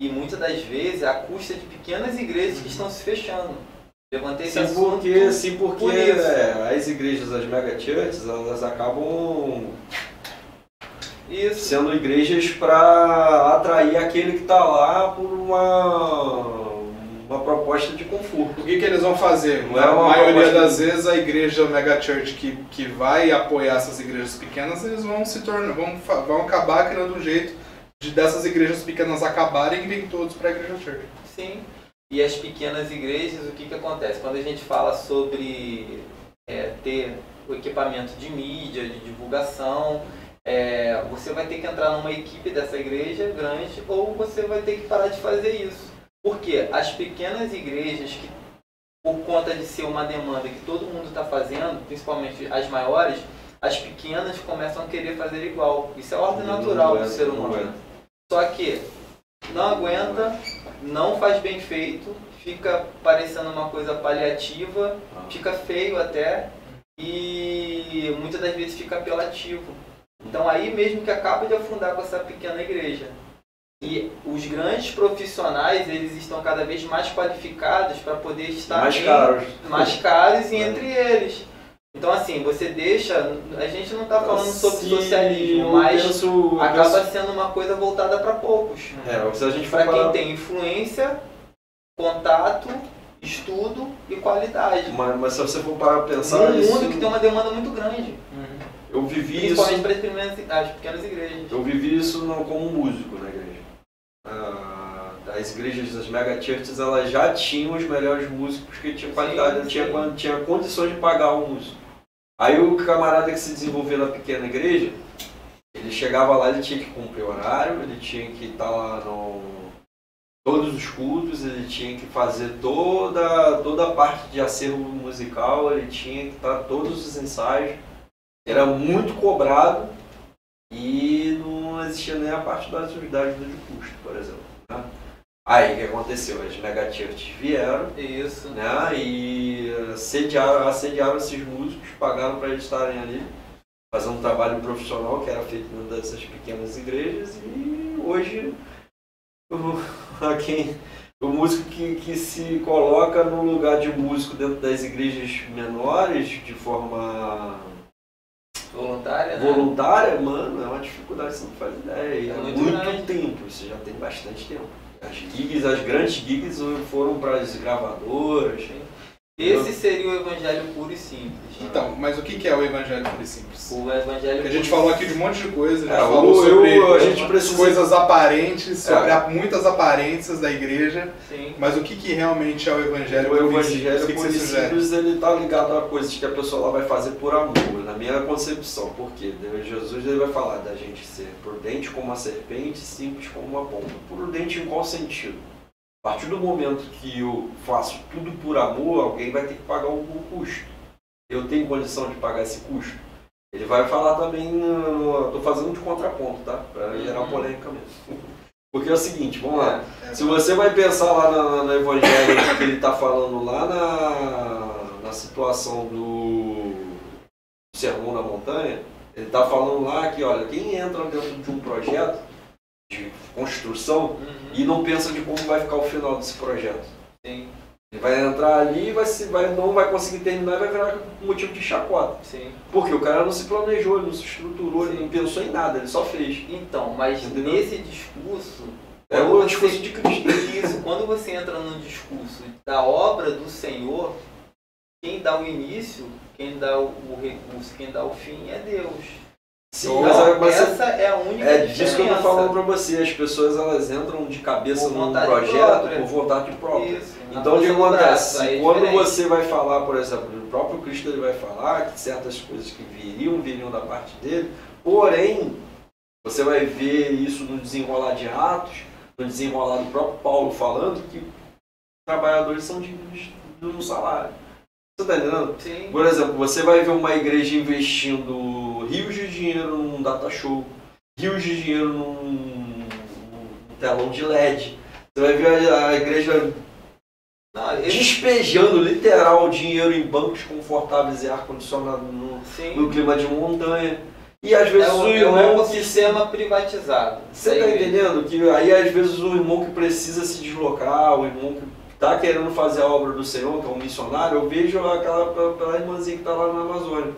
Speaker 3: E muitas das vezes a custa de pequenas igrejas que estão se fechando. Levantei esse assunto.
Speaker 2: Porque as igrejas, as mega churches, elas acabam sendo igrejas para atrair aquele que está lá por uma proposta de conforto.
Speaker 1: O que eles vão fazer? Na maioria das vezes a igreja mega church que vai apoiar essas igrejas pequenas, eles vão vão acabar criando um jeito dessas igrejas pequenas acabarem e virem todos para a igreja church.
Speaker 3: Sim. E as pequenas igrejas, o que acontece? Quando a gente fala sobre ter o equipamento de mídia, de divulgação, você vai ter que entrar numa equipe dessa igreja grande ou você vai ter que parar de fazer isso. Porque as pequenas igrejas, que por conta de ser uma demanda que todo mundo está fazendo, principalmente as maiores, as pequenas começam a querer fazer igual. Isso é ordem natural do ser humano. Só que não aguenta, não faz bem feito, fica parecendo uma coisa paliativa, fica feio até e muitas das vezes fica apelativo. Então aí mesmo que acaba de afundar com essa pequena igreja. E os grandes profissionais, eles estão cada vez mais qualificados para poder estar mais caros e entre eles. Então assim, você deixa, a gente não está falando sobre socialismo, mas acaba sendo uma coisa voltada para poucos. Para quem tem influência, contato, estudo e qualidade.
Speaker 2: Mas se você for parar para pensar...
Speaker 3: Num mundo que tem uma demanda muito grande.
Speaker 2: Eu vivi
Speaker 3: principalmente para as pequenas igrejas.
Speaker 2: Eu vivi isso como músico na igreja. As igrejas das mega churches, elas já tinham os melhores músicos que tinham qualidade, tinha condições de pagar o músico. Aí o camarada que se desenvolveu na pequena igreja, ele chegava lá, ele tinha que cumprir horário, ele tinha que estar lá todos os cultos, ele tinha que fazer toda a parte de acervo musical, ele tinha que estar todos os ensaios. Era muito cobrado e não existia nem a parte da ajuda de custo, por exemplo. Né? Aí o que aconteceu? As mega churches vieram e assediaram esses músicos, pagaram para eles estarem ali, fazendo um trabalho profissional que era feito dentro dessas pequenas igrejas e hoje o músico que se coloca no lugar de músico dentro das igrejas menores de forma voluntária, mano, é uma dificuldade que você não faz ideia. E
Speaker 3: É
Speaker 2: há
Speaker 3: muito
Speaker 2: muito
Speaker 3: grande.
Speaker 2: tempo, isso já tem bastante tempo. As grandes gigs foram para as gravadoras.
Speaker 3: Esse seria o evangelho puro e simples.
Speaker 1: Então, mas o que é o evangelho puro e simples?
Speaker 3: O evangelho
Speaker 1: Porque a gente
Speaker 3: puro e
Speaker 1: falou aqui de um monte de coisa, a gente
Speaker 2: É,
Speaker 1: falou sobre
Speaker 2: a gente precisa-
Speaker 1: coisas aparentes, sobre
Speaker 2: É.
Speaker 1: muitas aparências da igreja,
Speaker 3: Sim.
Speaker 1: mas o que realmente é o evangelho
Speaker 2: O
Speaker 1: puro e
Speaker 2: evangelho
Speaker 1: simples? O que
Speaker 2: puro
Speaker 1: você
Speaker 2: e
Speaker 1: sugere?
Speaker 2: simples, ele tá ligado a coisas que a pessoa ela vai fazer por amor, na minha concepção. Porque Jesus ele vai falar da gente ser prudente como uma serpente, simples como uma pomba. Prudente em qual sentido? A partir do momento que eu faço tudo por amor, alguém vai ter que pagar o custo. Eu tenho condição de pagar esse custo? Ele vai falar também, estou fazendo de contraponto, tá? Para gerar polêmica mesmo. Porque é o seguinte, vamos lá. Se você vai pensar lá no evangelho que ele está falando lá na situação do Sermão da Montanha, ele está falando lá que, olha, quem entra dentro de um projeto de construção e não pensa de como vai ficar o final desse projeto.
Speaker 3: Sim.
Speaker 2: Ele vai entrar ali e não vai conseguir terminar e vai virar motivo de chacota.
Speaker 3: Sim.
Speaker 2: Porque o cara não se planejou, ele não se estruturou,
Speaker 3: Sim.
Speaker 2: ele não pensou em nada, ele só fez.
Speaker 3: Então, mas
Speaker 2: Entendeu?
Speaker 3: nesse discurso...
Speaker 2: É
Speaker 3: quando
Speaker 2: o
Speaker 3: você-
Speaker 2: discurso de Cristo.
Speaker 3: Isso, quando você entra no discurso da obra do Senhor, quem dá o início, quem dá o recurso, quem dá o fim é Deus.
Speaker 2: Sim,
Speaker 3: Então,
Speaker 2: mas
Speaker 3: essa é a única
Speaker 2: é
Speaker 3: diferença.
Speaker 2: disso que eu tô falando pra você. As pessoas elas entram de cabeça
Speaker 3: Por
Speaker 2: num
Speaker 3: vontade
Speaker 2: projeto
Speaker 3: própria.
Speaker 2: por vontade própria.
Speaker 3: Isso, na
Speaker 2: Então o que
Speaker 3: força do
Speaker 2: acontece?
Speaker 3: braço, aí é
Speaker 2: Quando
Speaker 3: diferente.
Speaker 2: você vai falar, por exemplo, o próprio Cristo ele vai falar que certas coisas que viriam da parte dele, porém, você vai ver isso no desenrolar de Atos, no desenrolar do próprio Paulo falando que trabalhadores são dignos do salário. Você está entendendo?
Speaker 3: Sim.
Speaker 2: Por exemplo, você vai ver uma igreja investindo rios de dinheiro num data show, rios de dinheiro num telão de LED. Você vai ver a igreja
Speaker 3: Não,
Speaker 2: despejando literal dinheiro em bancos confortáveis e ar-condicionado no
Speaker 3: sim.
Speaker 2: clima de montanha. E às vezes
Speaker 3: É
Speaker 2: o
Speaker 3: um
Speaker 2: irmão que
Speaker 3: ecossistema privatizado.
Speaker 2: Você
Speaker 3: da
Speaker 2: tá
Speaker 3: igreja.
Speaker 2: entendendo? Que aí às vezes o irmão que precisa se deslocar, o irmão que tá querendo fazer a obra do Senhor, que é um missionário, eu vejo aquela irmãzinha que tá lá na Amazônia.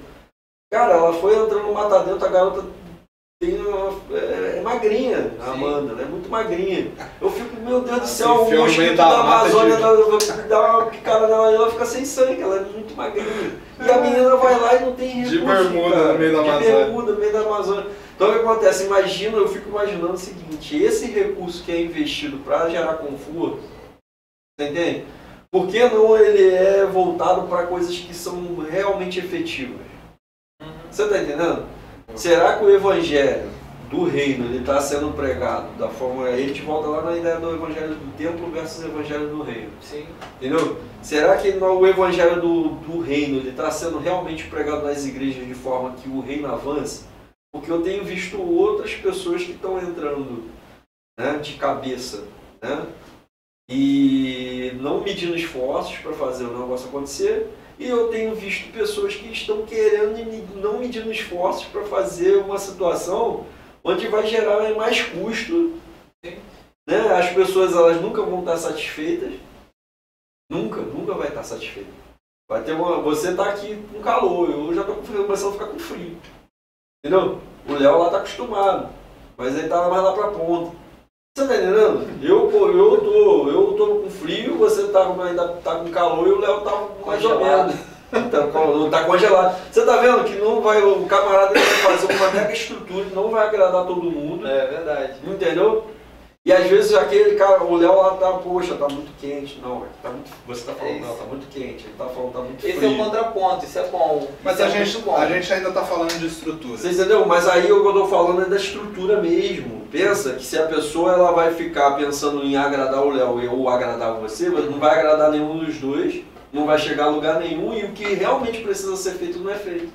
Speaker 2: Cara, ela foi entrando no mata dentro, a garota é magrinha, a
Speaker 3: Sim.
Speaker 2: Amanda, ela é muito magrinha. Eu fico, meu Deus do
Speaker 1: Se
Speaker 2: céu,
Speaker 1: enfiou
Speaker 2: o
Speaker 1: no meio
Speaker 2: mosquito
Speaker 1: da
Speaker 2: da
Speaker 1: mata
Speaker 2: Amazônia
Speaker 1: de-
Speaker 2: dá uma picada nela e ela fica sem sangue, ela é muito magrinha. E a menina vai lá e não tem recurso.
Speaker 1: De bermuda
Speaker 2: cara,
Speaker 1: no meio da
Speaker 2: de
Speaker 1: Amazônia.
Speaker 2: bermuda no meio da Amazônia. Então o que acontece? Eu fico imaginando o seguinte, esse recurso que é investido para gerar conforto, você entende? Por que não ele é voltado para coisas que são realmente efetivas? Você está entendendo? Será que o evangelho do reino ele está sendo pregado da forma... Aí a gente volta lá na ideia do evangelho do templo versus o evangelho do reino.
Speaker 3: Sim.
Speaker 2: Entendeu? Será que o evangelho do reino ele está sendo realmente pregado nas igrejas de forma que o reino avance? Porque eu tenho visto outras pessoas que estão entrando, né, de cabeça, né, e não medindo esforços para fazer o negócio acontecer. E eu tenho visto pessoas que estão querendo e não medindo esforços para fazer uma situação onde vai gerar mais custo. Né? As pessoas elas nunca vão estar satisfeitas. Nunca vai estar satisfeita. Vai ter você está aqui com calor, eu já estou começando a ficar com frio. Entendeu? O Léo lá está acostumado, mas ele está mais lá para a ponta. Você está entendendo? Eu tô com frio, você ainda tá com calor e o Léo tá mais ou menos. Não tá congelado. Você tá vendo que não vai, o camarada ele vai fazer uma mega estrutura, não vai agradar todo mundo.
Speaker 3: É verdade.
Speaker 2: Entendeu? E às vezes aquele cara, o Léo lá tá, poxa, tá muito quente. Não, tá muito, você tá falando, não, tá muito quente. Ele tá falando, tá muito frio.
Speaker 3: Esse é o contraponto, isso é bom.
Speaker 1: Mas
Speaker 3: Isso é
Speaker 1: a gente,
Speaker 3: muito bom.
Speaker 1: a gente ainda tá falando de estrutura.
Speaker 2: Você entendeu? Mas aí o que eu tô falando é da estrutura mesmo. Pensa que se a pessoa ela vai ficar pensando em agradar o Léo ou agradar você, mas não vai agradar nenhum dos dois, não vai chegar a lugar nenhum e o que realmente precisa ser feito não é feito.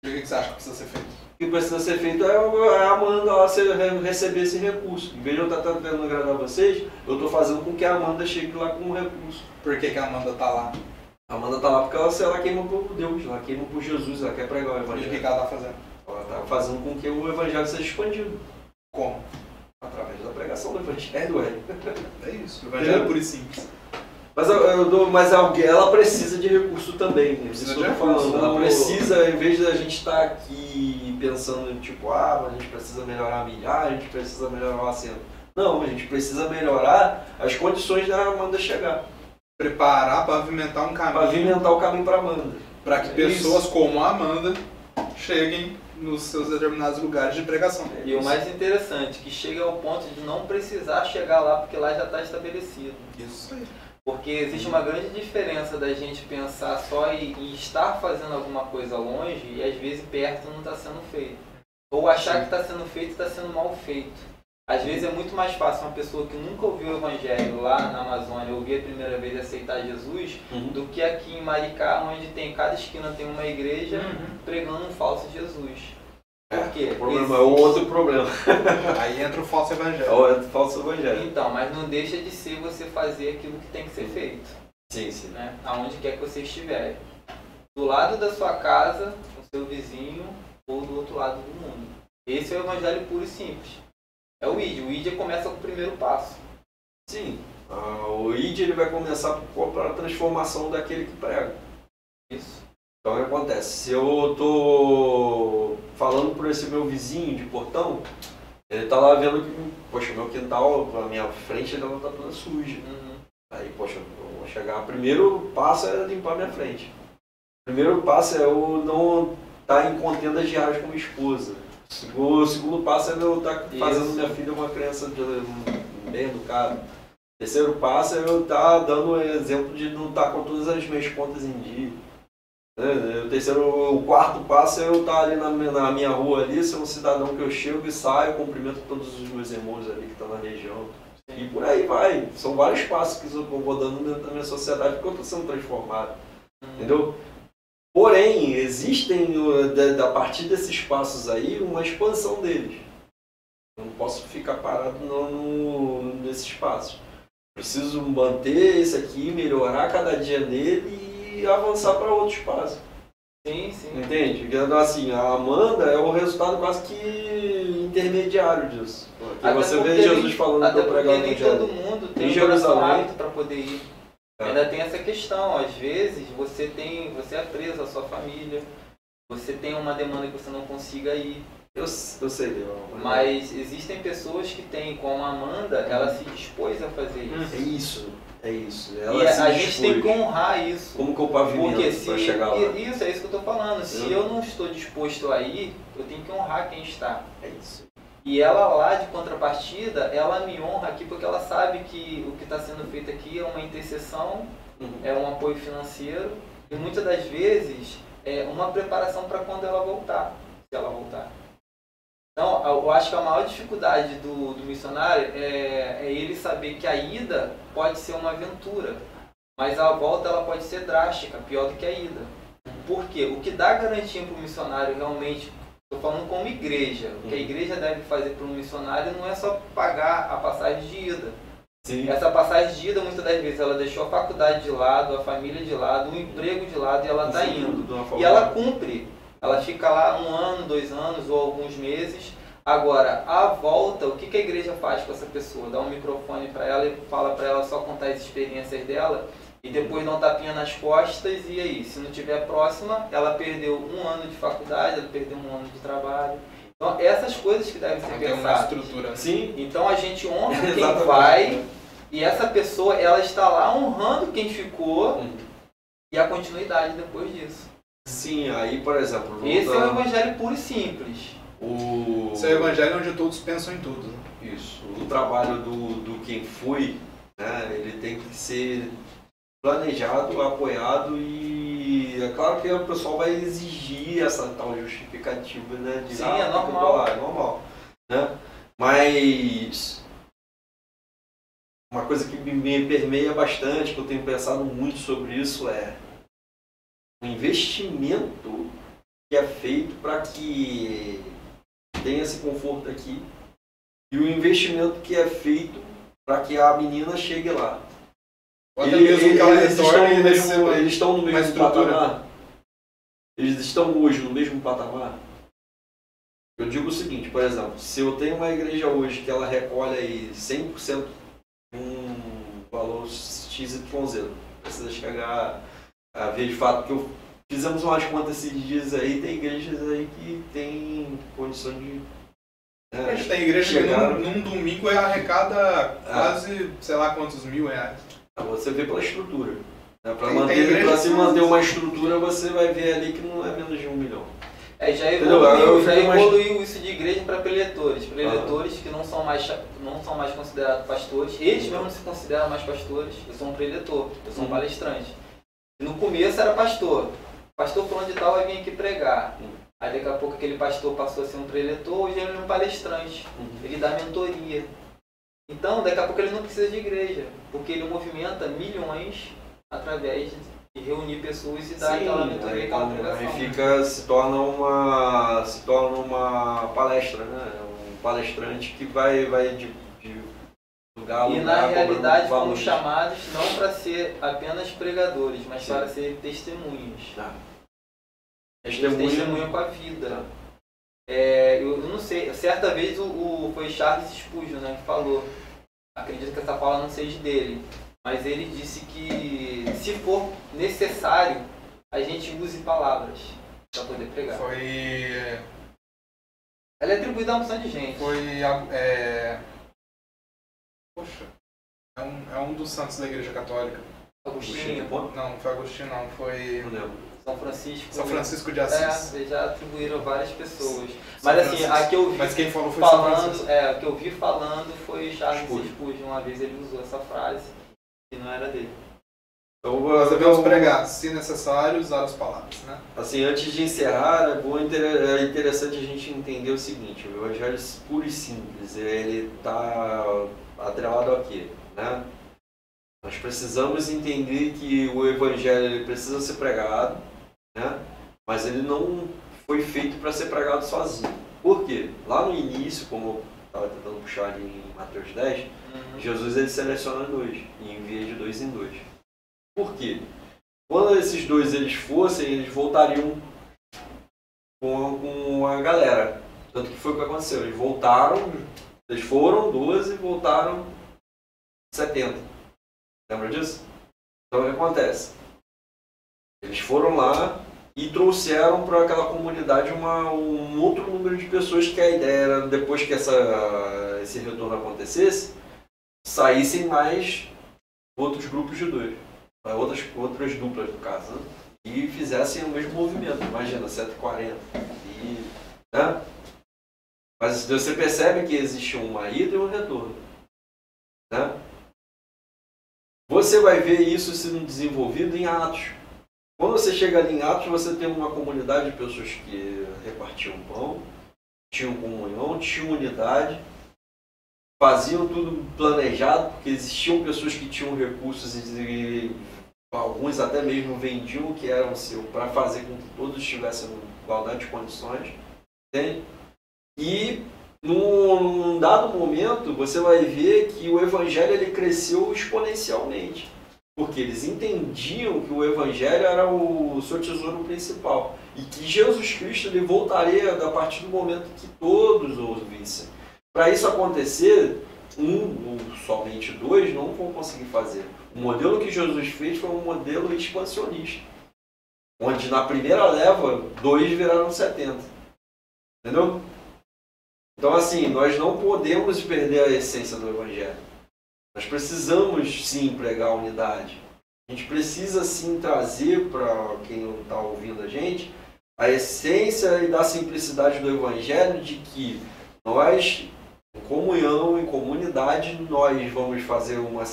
Speaker 1: E o que você acha que precisa ser feito?
Speaker 2: O que precisa ser feito é a Amanda ela receber esse recurso. Em vez de eu estar tentando agradar vocês, eu estou fazendo com que a Amanda chegue lá com um recurso.
Speaker 1: Por que a Amanda tá lá?
Speaker 2: A Amanda está lá porque ela queima por Deus, ela queima por Jesus, ela quer pregar o
Speaker 1: E o
Speaker 2: Evangelho.
Speaker 1: que ela tá fazendo?
Speaker 2: Ela está fazendo com que o Evangelho seja expandido.
Speaker 1: Como?
Speaker 2: Através da pregação do Evangelho, ué.
Speaker 1: É isso. O evangelho é puro e simples.
Speaker 2: Mas alguém, ela precisa de recurso também, né? Isso que eu tô falando. Ela precisa, em vez de a gente estar aqui pensando, tipo, a gente precisa melhorar a milhagem, a gente precisa melhorar o assento. Não, a gente precisa melhorar as condições da Amanda chegar.
Speaker 1: Preparar, pavimentar um caminho.
Speaker 2: Pavimentar o caminho para Amanda.
Speaker 1: Para que pessoas como a Amanda cheguem nos seus determinados lugares de pregação.
Speaker 3: E o mais interessante, que chega ao ponto de não precisar chegar lá, porque lá já está estabelecido.
Speaker 1: Isso aí.
Speaker 3: Porque existe uma grande diferença da gente pensar só em estar fazendo alguma coisa longe e às vezes perto não está sendo feito. Ou achar que está sendo feito e está sendo mal feito. Às vezes é muito mais fácil uma pessoa que nunca ouviu o Evangelho lá na Amazônia ouvir a primeira vez e aceitar Jesus, do que aqui em Maricá, onde tem cada esquina tem uma igreja pregando um falso Jesus. Por quê?
Speaker 2: É um outro problema.
Speaker 1: Aí entra o falso evangelho.
Speaker 2: É o falso evangelho.
Speaker 3: Então, mas não deixa de ser você fazer aquilo que tem que ser feito.
Speaker 2: Sim, sim.
Speaker 3: Né? Aonde quer que você estiver. Do lado da sua casa, com seu vizinho, ou do outro lado do mundo. Esse é o evangelho puro e simples. É o ID. O ID começa com o primeiro passo.
Speaker 2: Sim. O ID ele vai começar para a transformação daquele que prega.
Speaker 3: Isso.
Speaker 2: Então o que acontece? Se eu estou falando por esse meu vizinho de portão, ele está lá vendo que, poxa, meu quintal, a minha frente, ela está toda suja. Aí, poxa, eu vou chegar. O primeiro passo é limpar minha frente. O primeiro passo é eu não estar em contendas diárias com minha esposa. O segundo passo é eu estar fazendo minha filha uma criança bem educada. O terceiro passo é eu estar dando o exemplo de não estar com todas as minhas contas em dia. O quarto passo é eu estar ali na minha rua ali, ser um cidadão que eu chego e saio, cumprimento todos os meus irmãos ali que estão na região. E por aí vai. São vários passos que eu vou dando dentro da minha sociedade porque eu estou sendo transformado. Entendeu? Porém, existem, a partir desses passos aí, uma expansão deles. Eu não posso ficar parado nesses passos. Preciso manter esse aqui, melhorar cada dia nele e avançar para outros passos.
Speaker 3: Sim, sim.
Speaker 2: Entende? Assim, a Amanda é o resultado quase que intermediário disso. Porque você vê Jesus falando
Speaker 3: até
Speaker 2: para pregar
Speaker 3: porque nem todo mundo tem
Speaker 2: em
Speaker 3: um coração
Speaker 2: Jerusalém
Speaker 3: apto para poder ir. Ainda tem essa questão, às vezes você é preso à sua família, você tem uma demanda que você não consiga ir.
Speaker 2: Eu sei, Leão.
Speaker 3: Mas existem pessoas que têm, como a Amanda, ela se dispôs a fazer isso.
Speaker 2: É isso.
Speaker 3: Ela a gente tem que honrar isso.
Speaker 2: Como que eu pavimento para chegar lá?
Speaker 3: Isso, é isso que eu estou falando. Se eu não estou disposto a ir, eu tenho que honrar quem está.
Speaker 2: É isso.
Speaker 3: E ela lá, de contrapartida, ela me honra aqui porque ela sabe que o que está sendo feito aqui é uma intercessão, é um apoio financeiro e muitas das vezes é uma preparação para quando ela voltar, se ela voltar. Então, eu acho que a maior dificuldade do missionário é ele saber que a ida pode ser uma aventura, mas a volta ela pode ser drástica, pior do que a ida. Por quê? O que dá garantia para o missionário realmente... Estou falando como igreja. O que a igreja deve fazer para um missionário não é só pagar a passagem de ida.
Speaker 2: Sim.
Speaker 3: Essa passagem de ida, muitas das vezes, ela deixou a faculdade de lado, a família de lado, o emprego de lado e ela está indo. E ela cumpre. Ela fica lá 1 ano, 2 anos ou alguns meses. Agora, a volta, o que a igreja faz com essa pessoa? Dá um microfone para ela e fala para ela só contar as experiências dela. E depois dá um tapinha nas costas e aí, se não tiver próxima, ela perdeu 1 ano de faculdade, ela perdeu 1 ano de trabalho. Então, essas coisas que devem ser pensadas.
Speaker 1: Uma estrutura.
Speaker 3: Sim. Então, a gente honra quem vai e essa pessoa, ela está lá honrando quem ficou e a continuidade depois disso.
Speaker 2: Sim, aí, por exemplo...
Speaker 3: Esse é o evangelho puro e simples.
Speaker 1: Esse é o evangelho onde todos pensam em tudo.
Speaker 2: Isso. O trabalho do quem foi, né, ele tem que ser... planejado, apoiado e é claro que o pessoal vai exigir essa tal justificativa, né? De,
Speaker 3: sim, é normal.
Speaker 2: É normal, né? Mas uma coisa que me permeia bastante, que eu tenho pensado muito sobre isso é o investimento que é feito para que tenha esse conforto aqui e o investimento que é feito para que a menina chegue lá. Eles estão no mesmo patamar? Eles estão hoje no mesmo patamar? Eu digo o seguinte, por exemplo, se eu tenho uma igreja hoje que ela recolhe aí 100% um valor XYZ. Precisa chegar a ver de fato, que fizemos umas contas esses dias aí, tem igrejas aí que tem condição de...
Speaker 1: A gente tem igreja que num domingo arrecada quase, sei lá quantos R$1.000.
Speaker 2: Você vê pela estrutura. Para se manter uma estrutura, você vai ver ali que não é menos de 1 milhão.
Speaker 3: Já evoluiu isso de igreja para preletores. Preletores que não são mais considerados pastores. Eles mesmos não se consideram mais pastores. Eu sou um preletor, eu sou um palestrante. E no começo era pastor. Pastor fulano de tal vai vir aqui pregar. Aí daqui a pouco aquele pastor passou a ser um preletor, hoje ele é um palestrante. Ele dá mentoria. Então daqui a pouco ele não precisa de igreja, porque ele movimenta milhões através de reunir pessoas e dar aquela mentoria, aquela pregação.
Speaker 2: Aí se torna uma palestra, né? Um palestrante que vai de lugar a lugar.
Speaker 3: E na realidade fomos chamados não para ser apenas pregadores, mas para ser testemunhas. Testemunha com a vida. Eu não sei, certa vez foi Charles Spurgeon, né, que falou, acredito que essa fala não seja dele, mas ele disse que se for necessário, a gente use palavras para poder pregar. Ela é atribuída a uma opção de gente.
Speaker 1: Poxa, é um dos santos da Igreja Católica.
Speaker 3: Agostinho?
Speaker 1: Não, não foi Agostinho não, foi...
Speaker 2: Não lembro.
Speaker 1: São Francisco de Assis.
Speaker 3: Eles já atribuíram a várias pessoas. Mas assim, a que eu vi
Speaker 1: mas quem falou foi São Francisco.
Speaker 3: A que eu vi falando foi Charles Spurgeon. Uma vez ele usou essa frase que não era dele.
Speaker 1: Então, nós devemos pregar, se necessário, usar as palavras, né?
Speaker 2: Assim, antes de encerrar, é interessante a gente entender o seguinte: o Evangelho puro e simples, ele está atrelado aqui, né? Nós precisamos entender que o Evangelho ele precisa ser pregado, né? Mas ele não foi feito para ser pregado sozinho. Por quê? Lá no início, como eu estava tentando puxar ali em Mateus 10, Jesus ele seleciona 2 e envia de 2 em 2. Por quê? Quando esses 2 eles fossem, eles voltariam com a galera. Tanto que foi o que aconteceu. Eles voltaram, eles foram 12 e voltaram 70. Lembra disso? Então o que acontece? Eles foram lá e trouxeram para aquela comunidade um outro número de pessoas, que a ideia era, depois que esse retorno acontecesse, saíssem mais outros grupos de 2, outras duplas no caso, né? E fizessem o mesmo movimento. Imagina, 140. Né? Mas você percebe que existe uma ida e um retorno. Né? Você vai ver isso sendo desenvolvido em Atos. Quando você chega ali em Atos, você tem uma comunidade de pessoas que repartiam pão, tinham comunhão, tinham unidade, faziam tudo planejado, porque existiam pessoas que tinham recursos e alguns até mesmo vendiam o que eram seu para fazer com que todos tivessem igualdade de condições. Entende? E num dado momento, você vai ver que o Evangelho ele cresceu exponencialmente. Porque eles entendiam que o Evangelho era o seu tesouro principal. E que Jesus Cristo ele voltaria a partir do momento que todos o ouvissem. Para isso acontecer, ou somente 2 não vão conseguir fazer. O modelo que Jesus fez foi um modelo expansionista. Onde na primeira leva, 2 viraram 70. Entendeu? Então, assim, nós não podemos perder a essência do Evangelho. Nós precisamos, sim, pregar a unidade. A gente precisa, sim, trazer para quem não está ouvindo a gente a essência e da simplicidade do Evangelho, de que nós, em comunhão, em comunidade, nós vamos fazer uma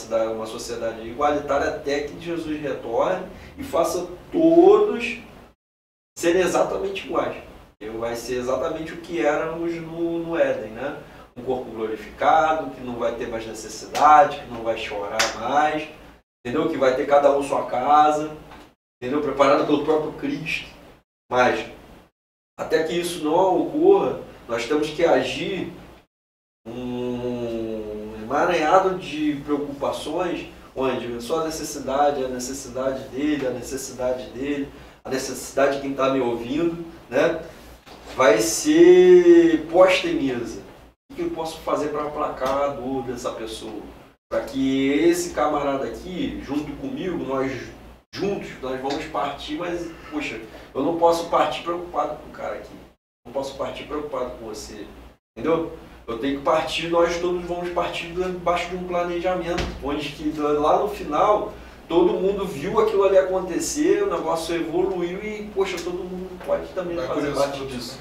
Speaker 2: sociedade igualitária até que Jesus retorne e faça todos serem exatamente iguais. Vai ser exatamente o que éramos no Éden, né? Um corpo glorificado, que não vai ter mais necessidade, que não vai chorar mais, entendeu? Que vai ter cada um sua casa, entendeu? Preparado pelo próprio Cristo. Mas, até que isso não ocorra, nós temos que agir um emaranhado de preocupações, onde só a necessidade dele, a necessidade de quem está me ouvindo, né? Vai ser posta em mesa. O que eu posso fazer para aplacar a dor dessa pessoa? Para que esse camarada aqui, junto comigo, nós juntos, nós vamos partir, mas, poxa, eu não posso partir preocupado com o cara aqui. Não posso partir preocupado com você. Entendeu? Eu tenho que partir, nós todos vamos partir debaixo de um planejamento, onde que lá no final todo mundo viu aquilo ali acontecer, o negócio evoluiu e, poxa, todo mundo pode também fazer parte disso.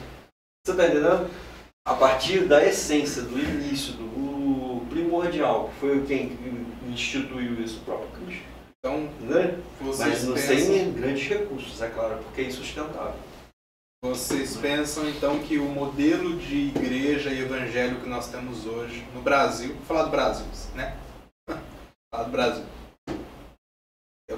Speaker 2: Você está entendendo? A partir da essência, do início, do primordial, que foi quem instituiu isso, o próprio Cristo.
Speaker 1: Então,
Speaker 2: né?
Speaker 1: vocês
Speaker 2: mas sem grandes recursos, é claro, porque é insustentável.
Speaker 1: Vocês pensam então que o modelo de igreja e evangelho que nós temos hoje no Brasil, vou falar do Brasil, né? Falar do Brasil.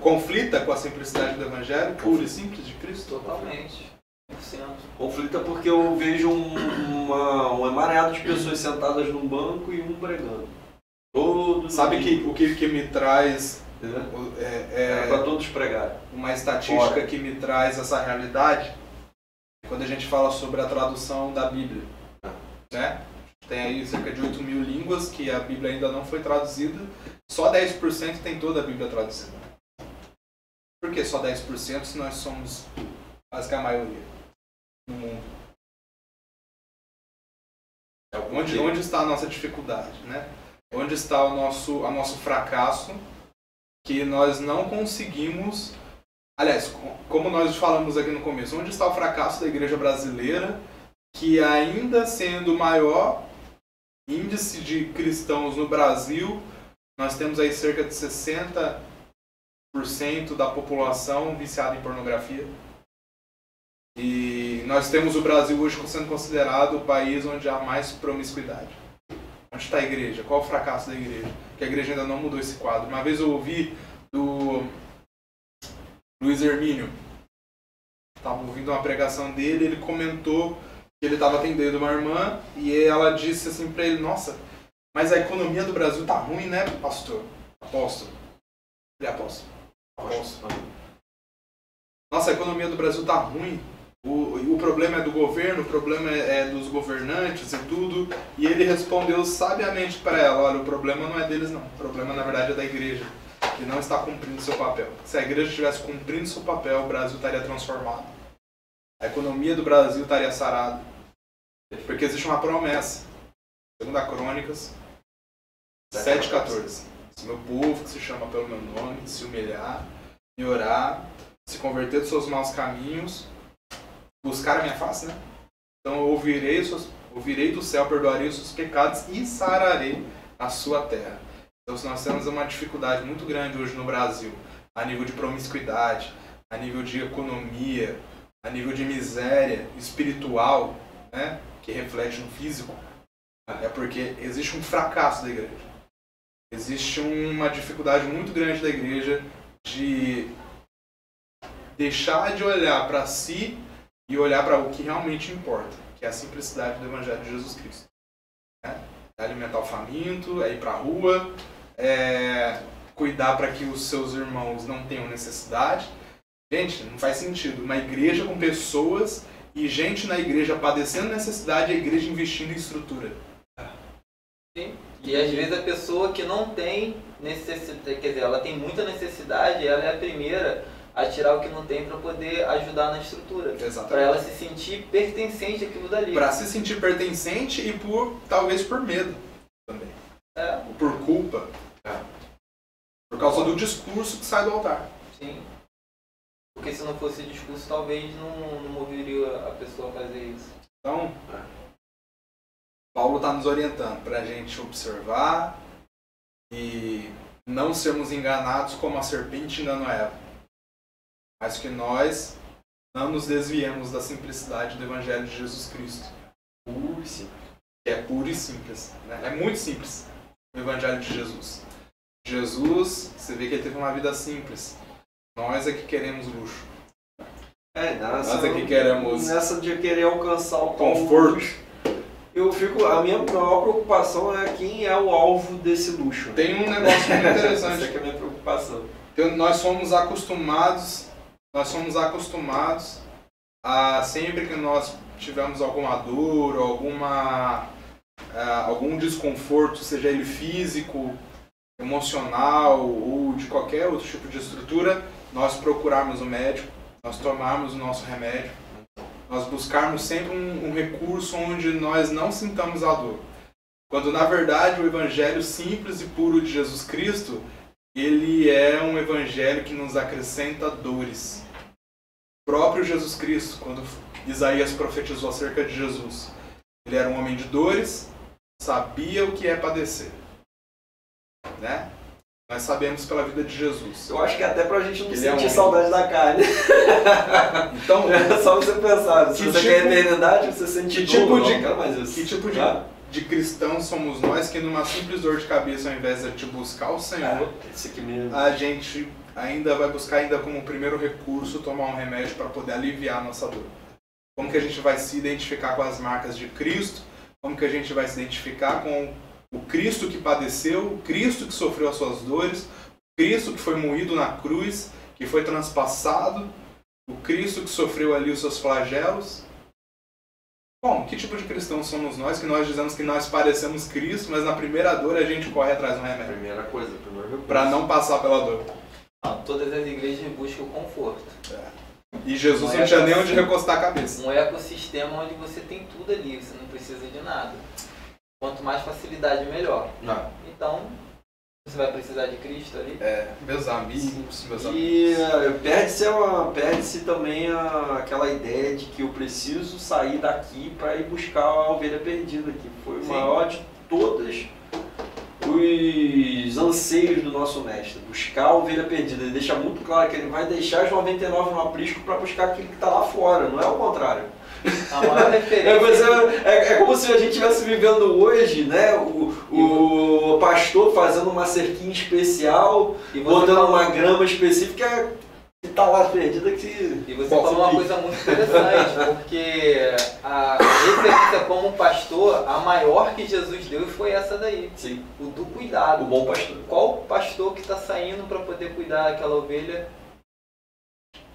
Speaker 1: Conflita com a simplicidade do evangelho, puro e simples de Cristo?
Speaker 3: Totalmente. 100%.
Speaker 2: Conflita porque eu vejo um emaranhado de pessoas sentadas num banco e um pregando.
Speaker 1: Sabe o que me traz...
Speaker 2: para todos pregarem.
Speaker 1: Uma estatística que me traz essa realidade, quando a gente fala sobre a tradução da Bíblia, né? Tem aí cerca de 8 mil línguas que a Bíblia ainda não foi traduzida, só 10% tem toda a Bíblia traduzida. Por que só 10% se nós somos quase que a maioria no mundo? Onde está a nossa dificuldade, né? Onde está o nosso fracasso, que nós não conseguimos... Aliás, como nós falamos aqui no começo, onde está o fracasso da igreja brasileira, que ainda sendo o maior índice de cristãos no Brasil, nós temos aí cerca de 60% da população viciada em pornografia. E nós temos o Brasil hoje sendo considerado o país onde há mais promiscuidade. Onde está a igreja? Qual o fracasso da igreja? Que a igreja ainda não mudou esse quadro. Uma vez eu ouvi do Luiz Hermínio, estava ouvindo uma pregação dele, ele comentou que ele estava atendendo uma irmã e ela disse assim para ele: nossa, mas a economia do Brasil tá ruim, né, pastor? Apóstolo. Ele é apóstolo. Nossa, a economia do Brasil tá ruim. O problema é do governo, o problema é dos governantes e tudo. E ele respondeu sabiamente para ela: olha, o problema não é deles não. O problema na verdade é da igreja, que não está cumprindo seu papel. Se a igreja estivesse cumprindo seu papel, o Brasil estaria transformado. A economia do Brasil estaria sarada. Porque existe uma promessa. Segunda Crônicas 7,14. Se meu povo, que se chama pelo meu nome, se humilhar, me orar, se converter dos seus maus caminhos, buscar a minha face, né? Então eu ouvirei do céu, perdoarei os seus pecados e sararei a sua terra. Então se nós temos uma dificuldade muito grande hoje no Brasil, a nível de promiscuidade, a nível de economia, a nível de miséria espiritual, né, que reflete no físico, é porque existe um fracasso da igreja. Existe uma dificuldade muito grande da igreja de deixar de olhar para si e olhar para o que realmente importa, que é a simplicidade do Evangelho de Jesus Cristo. É alimentar o faminto, é ir para a rua, é cuidar para que os seus irmãos não tenham necessidade. Gente, não faz sentido. Uma igreja com pessoas e gente na igreja padecendo necessidade e a igreja investindo em estrutura.
Speaker 3: Sim. E às vezes a pessoa que não tem necessidade, quer dizer, ela tem muita necessidade, ela é a primeira a tirar o que não tem para poder ajudar na estrutura. Para ela se sentir pertencente àquilo dali.
Speaker 1: Para se sentir pertencente e talvez por medo também. Por culpa. Por causa do discurso que sai do altar.
Speaker 3: Sim. Porque se não fosse discurso, talvez não moveria a pessoa a fazer isso.
Speaker 1: Então, Paulo está nos orientando para a gente observar e não sermos enganados como a serpente enganou a Eva, mas que nós não nos desviemos da simplicidade do Evangelho de Jesus Cristo. Puro e simples. É puro e simples. Né? É muito simples o Evangelho de Jesus. Jesus, você vê que ele teve uma vida simples. Nós é que queremos luxo. Nós é que queremos...
Speaker 2: Nessa de querer alcançar o
Speaker 1: conforto.
Speaker 2: A minha maior preocupação é quem é o alvo desse luxo.
Speaker 1: Tem um negócio muito interessante.
Speaker 2: Essa é a minha preocupação.
Speaker 1: Então, nós somos acostumados a, sempre que nós tivermos alguma dor, algum desconforto, seja ele físico, emocional ou de qualquer outro tipo de estrutura, nós procurarmos o médico, nós tomarmos o nosso remédio, nós buscarmos sempre um recurso onde nós não sintamos a dor. Quando na verdade o evangelho simples e puro de Jesus Cristo, ele é um evangelho que nos acrescenta dores. O próprio Jesus Cristo, quando Isaías profetizou acerca de Jesus, ele era um homem de dores, sabia o que é padecer. Né? Nós sabemos pela vida de Jesus.
Speaker 2: Eu acho que até pra gente não
Speaker 1: Ele
Speaker 2: sentir
Speaker 1: é um
Speaker 2: saudade da carne.
Speaker 1: Então,
Speaker 2: É só você pensar, se
Speaker 1: que
Speaker 2: você
Speaker 1: tipo-
Speaker 2: quer a eternidade, você sente
Speaker 1: que tipo
Speaker 2: dor,
Speaker 1: de-
Speaker 2: não quero mais isso.
Speaker 1: que tipo
Speaker 2: Ah,
Speaker 1: de cristãos somos nós que numa simples dor de cabeça, ao invés de buscar o Senhor,
Speaker 2: esse aqui mesmo.
Speaker 1: a gente ainda vai buscar ainda como primeiro recurso tomar um remédio para poder aliviar a nossa dor. Como que a gente vai se identificar com as marcas de Cristo? Como que a gente vai se identificar com o Cristo que padeceu, o Cristo que sofreu as suas dores, o Cristo que foi moído na cruz, que foi transpassado, o Cristo que sofreu ali os seus flagelos? Bom, que tipo de cristãos somos nós que nós dizemos que nós parecemos Cristo, mas na primeira dor a gente corre atrás do remédio
Speaker 2: Primeira coisa, primeiro recurso.
Speaker 1: para não passar pela dor?
Speaker 3: Não, todas as igrejas buscam conforto.
Speaker 1: E Jesus
Speaker 3: Não
Speaker 1: não
Speaker 3: é
Speaker 1: tinha nem
Speaker 3: assim.
Speaker 1: onde recostar a cabeça.
Speaker 3: Um ecossistema onde você tem tudo ali, você não precisa de nada. Quanto mais facilidade, melhor.
Speaker 2: Não.
Speaker 3: Então, você vai precisar de Cristo ali.
Speaker 1: Meus amigos, meus amigos.
Speaker 2: E perde-se também aquela ideia de que eu preciso sair daqui para ir buscar a ovelha perdida, que foi o
Speaker 3: Sim.
Speaker 2: maior de todas os anseios do nosso mestre, buscar a ovelha perdida. Ele deixa muito claro que ele vai deixar as 99 no aprisco para buscar aquilo que está lá fora, não é o contrário.
Speaker 3: A maior referência.
Speaker 2: É como se a gente estivesse vivendo hoje, né? O pastor fazendo uma cerquinha especial,
Speaker 3: E você
Speaker 2: botando
Speaker 3: falou-
Speaker 2: uma grama específica que tá lá perdida que.
Speaker 3: E você falou uma coisa muito interessante, porque a referência como pastor, a maior que Jesus deu foi essa daí.
Speaker 2: Sim,
Speaker 3: O do cuidado.
Speaker 2: o bom pastor.
Speaker 3: Qual pastor que está saindo para poder cuidar daquela ovelha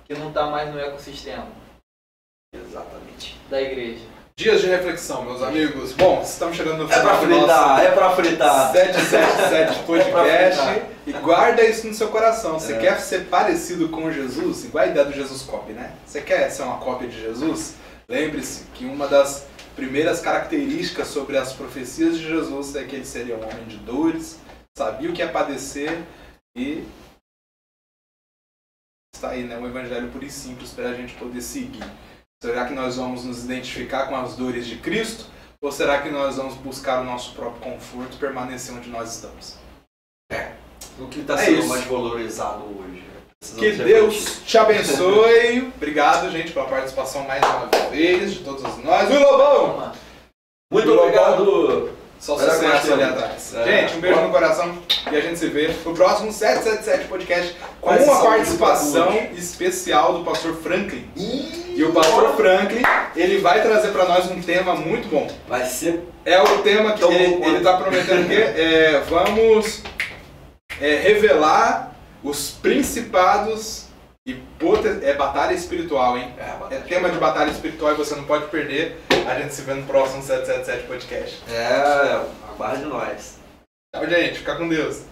Speaker 3: que não está mais no ecossistema
Speaker 2: Exatamente.
Speaker 3: da igreja?
Speaker 1: Dias de reflexão, meus amigos. Bom, estamos chegando no
Speaker 2: É pra
Speaker 1: final do
Speaker 2: fritar,
Speaker 1: nosso
Speaker 2: é pra fritar.
Speaker 1: 777 podcast.
Speaker 2: fritar.
Speaker 1: E guarda isso no seu coração. Você quer ser parecido com Jesus? Igual a ideia do Jesus Copy, né? Você quer ser uma cópia de Jesus? Lembre-se que uma das primeiras características sobre as profecias de Jesus é que ele seria um homem de dores, sabia o que é padecer e está aí, né? Um evangelho puro e simples para a gente poder seguir. Será que nós vamos nos identificar com as dores de Cristo? Ou será que nós vamos buscar o nosso próprio conforto e permanecer onde nós estamos?
Speaker 2: O que está
Speaker 1: É
Speaker 2: sendo
Speaker 1: isso.
Speaker 2: mais valorizado hoje.
Speaker 1: Que Deus te abençoe. Obrigado, gente, pela participação mais uma vez de todos nós. O Lobão!
Speaker 3: Toma.
Speaker 2: Muito obrigado.
Speaker 1: Só
Speaker 2: Olha
Speaker 1: sucesso
Speaker 2: a
Speaker 1: ali
Speaker 2: questão.
Speaker 1: atrás.
Speaker 2: É.
Speaker 1: Gente, um beijo no coração e a gente se vê no próximo 777 podcast com
Speaker 2: Vai ser
Speaker 1: uma
Speaker 2: saúde
Speaker 1: participação
Speaker 2: pra todos.
Speaker 1: especial do pastor Franklin. E o pastor Franklin, ele vai trazer para nós um tema muito bom.
Speaker 2: Vai ser.
Speaker 1: É o tema que
Speaker 2: Então,
Speaker 1: ele está prometendo o quê? Vamos revelar os principados e batalha espiritual, hein? É tema de batalha espiritual e você não pode perder. A gente se vê no próximo 777 podcast.
Speaker 2: É, aguarde nós.
Speaker 1: Tchau, gente. Fica com Deus.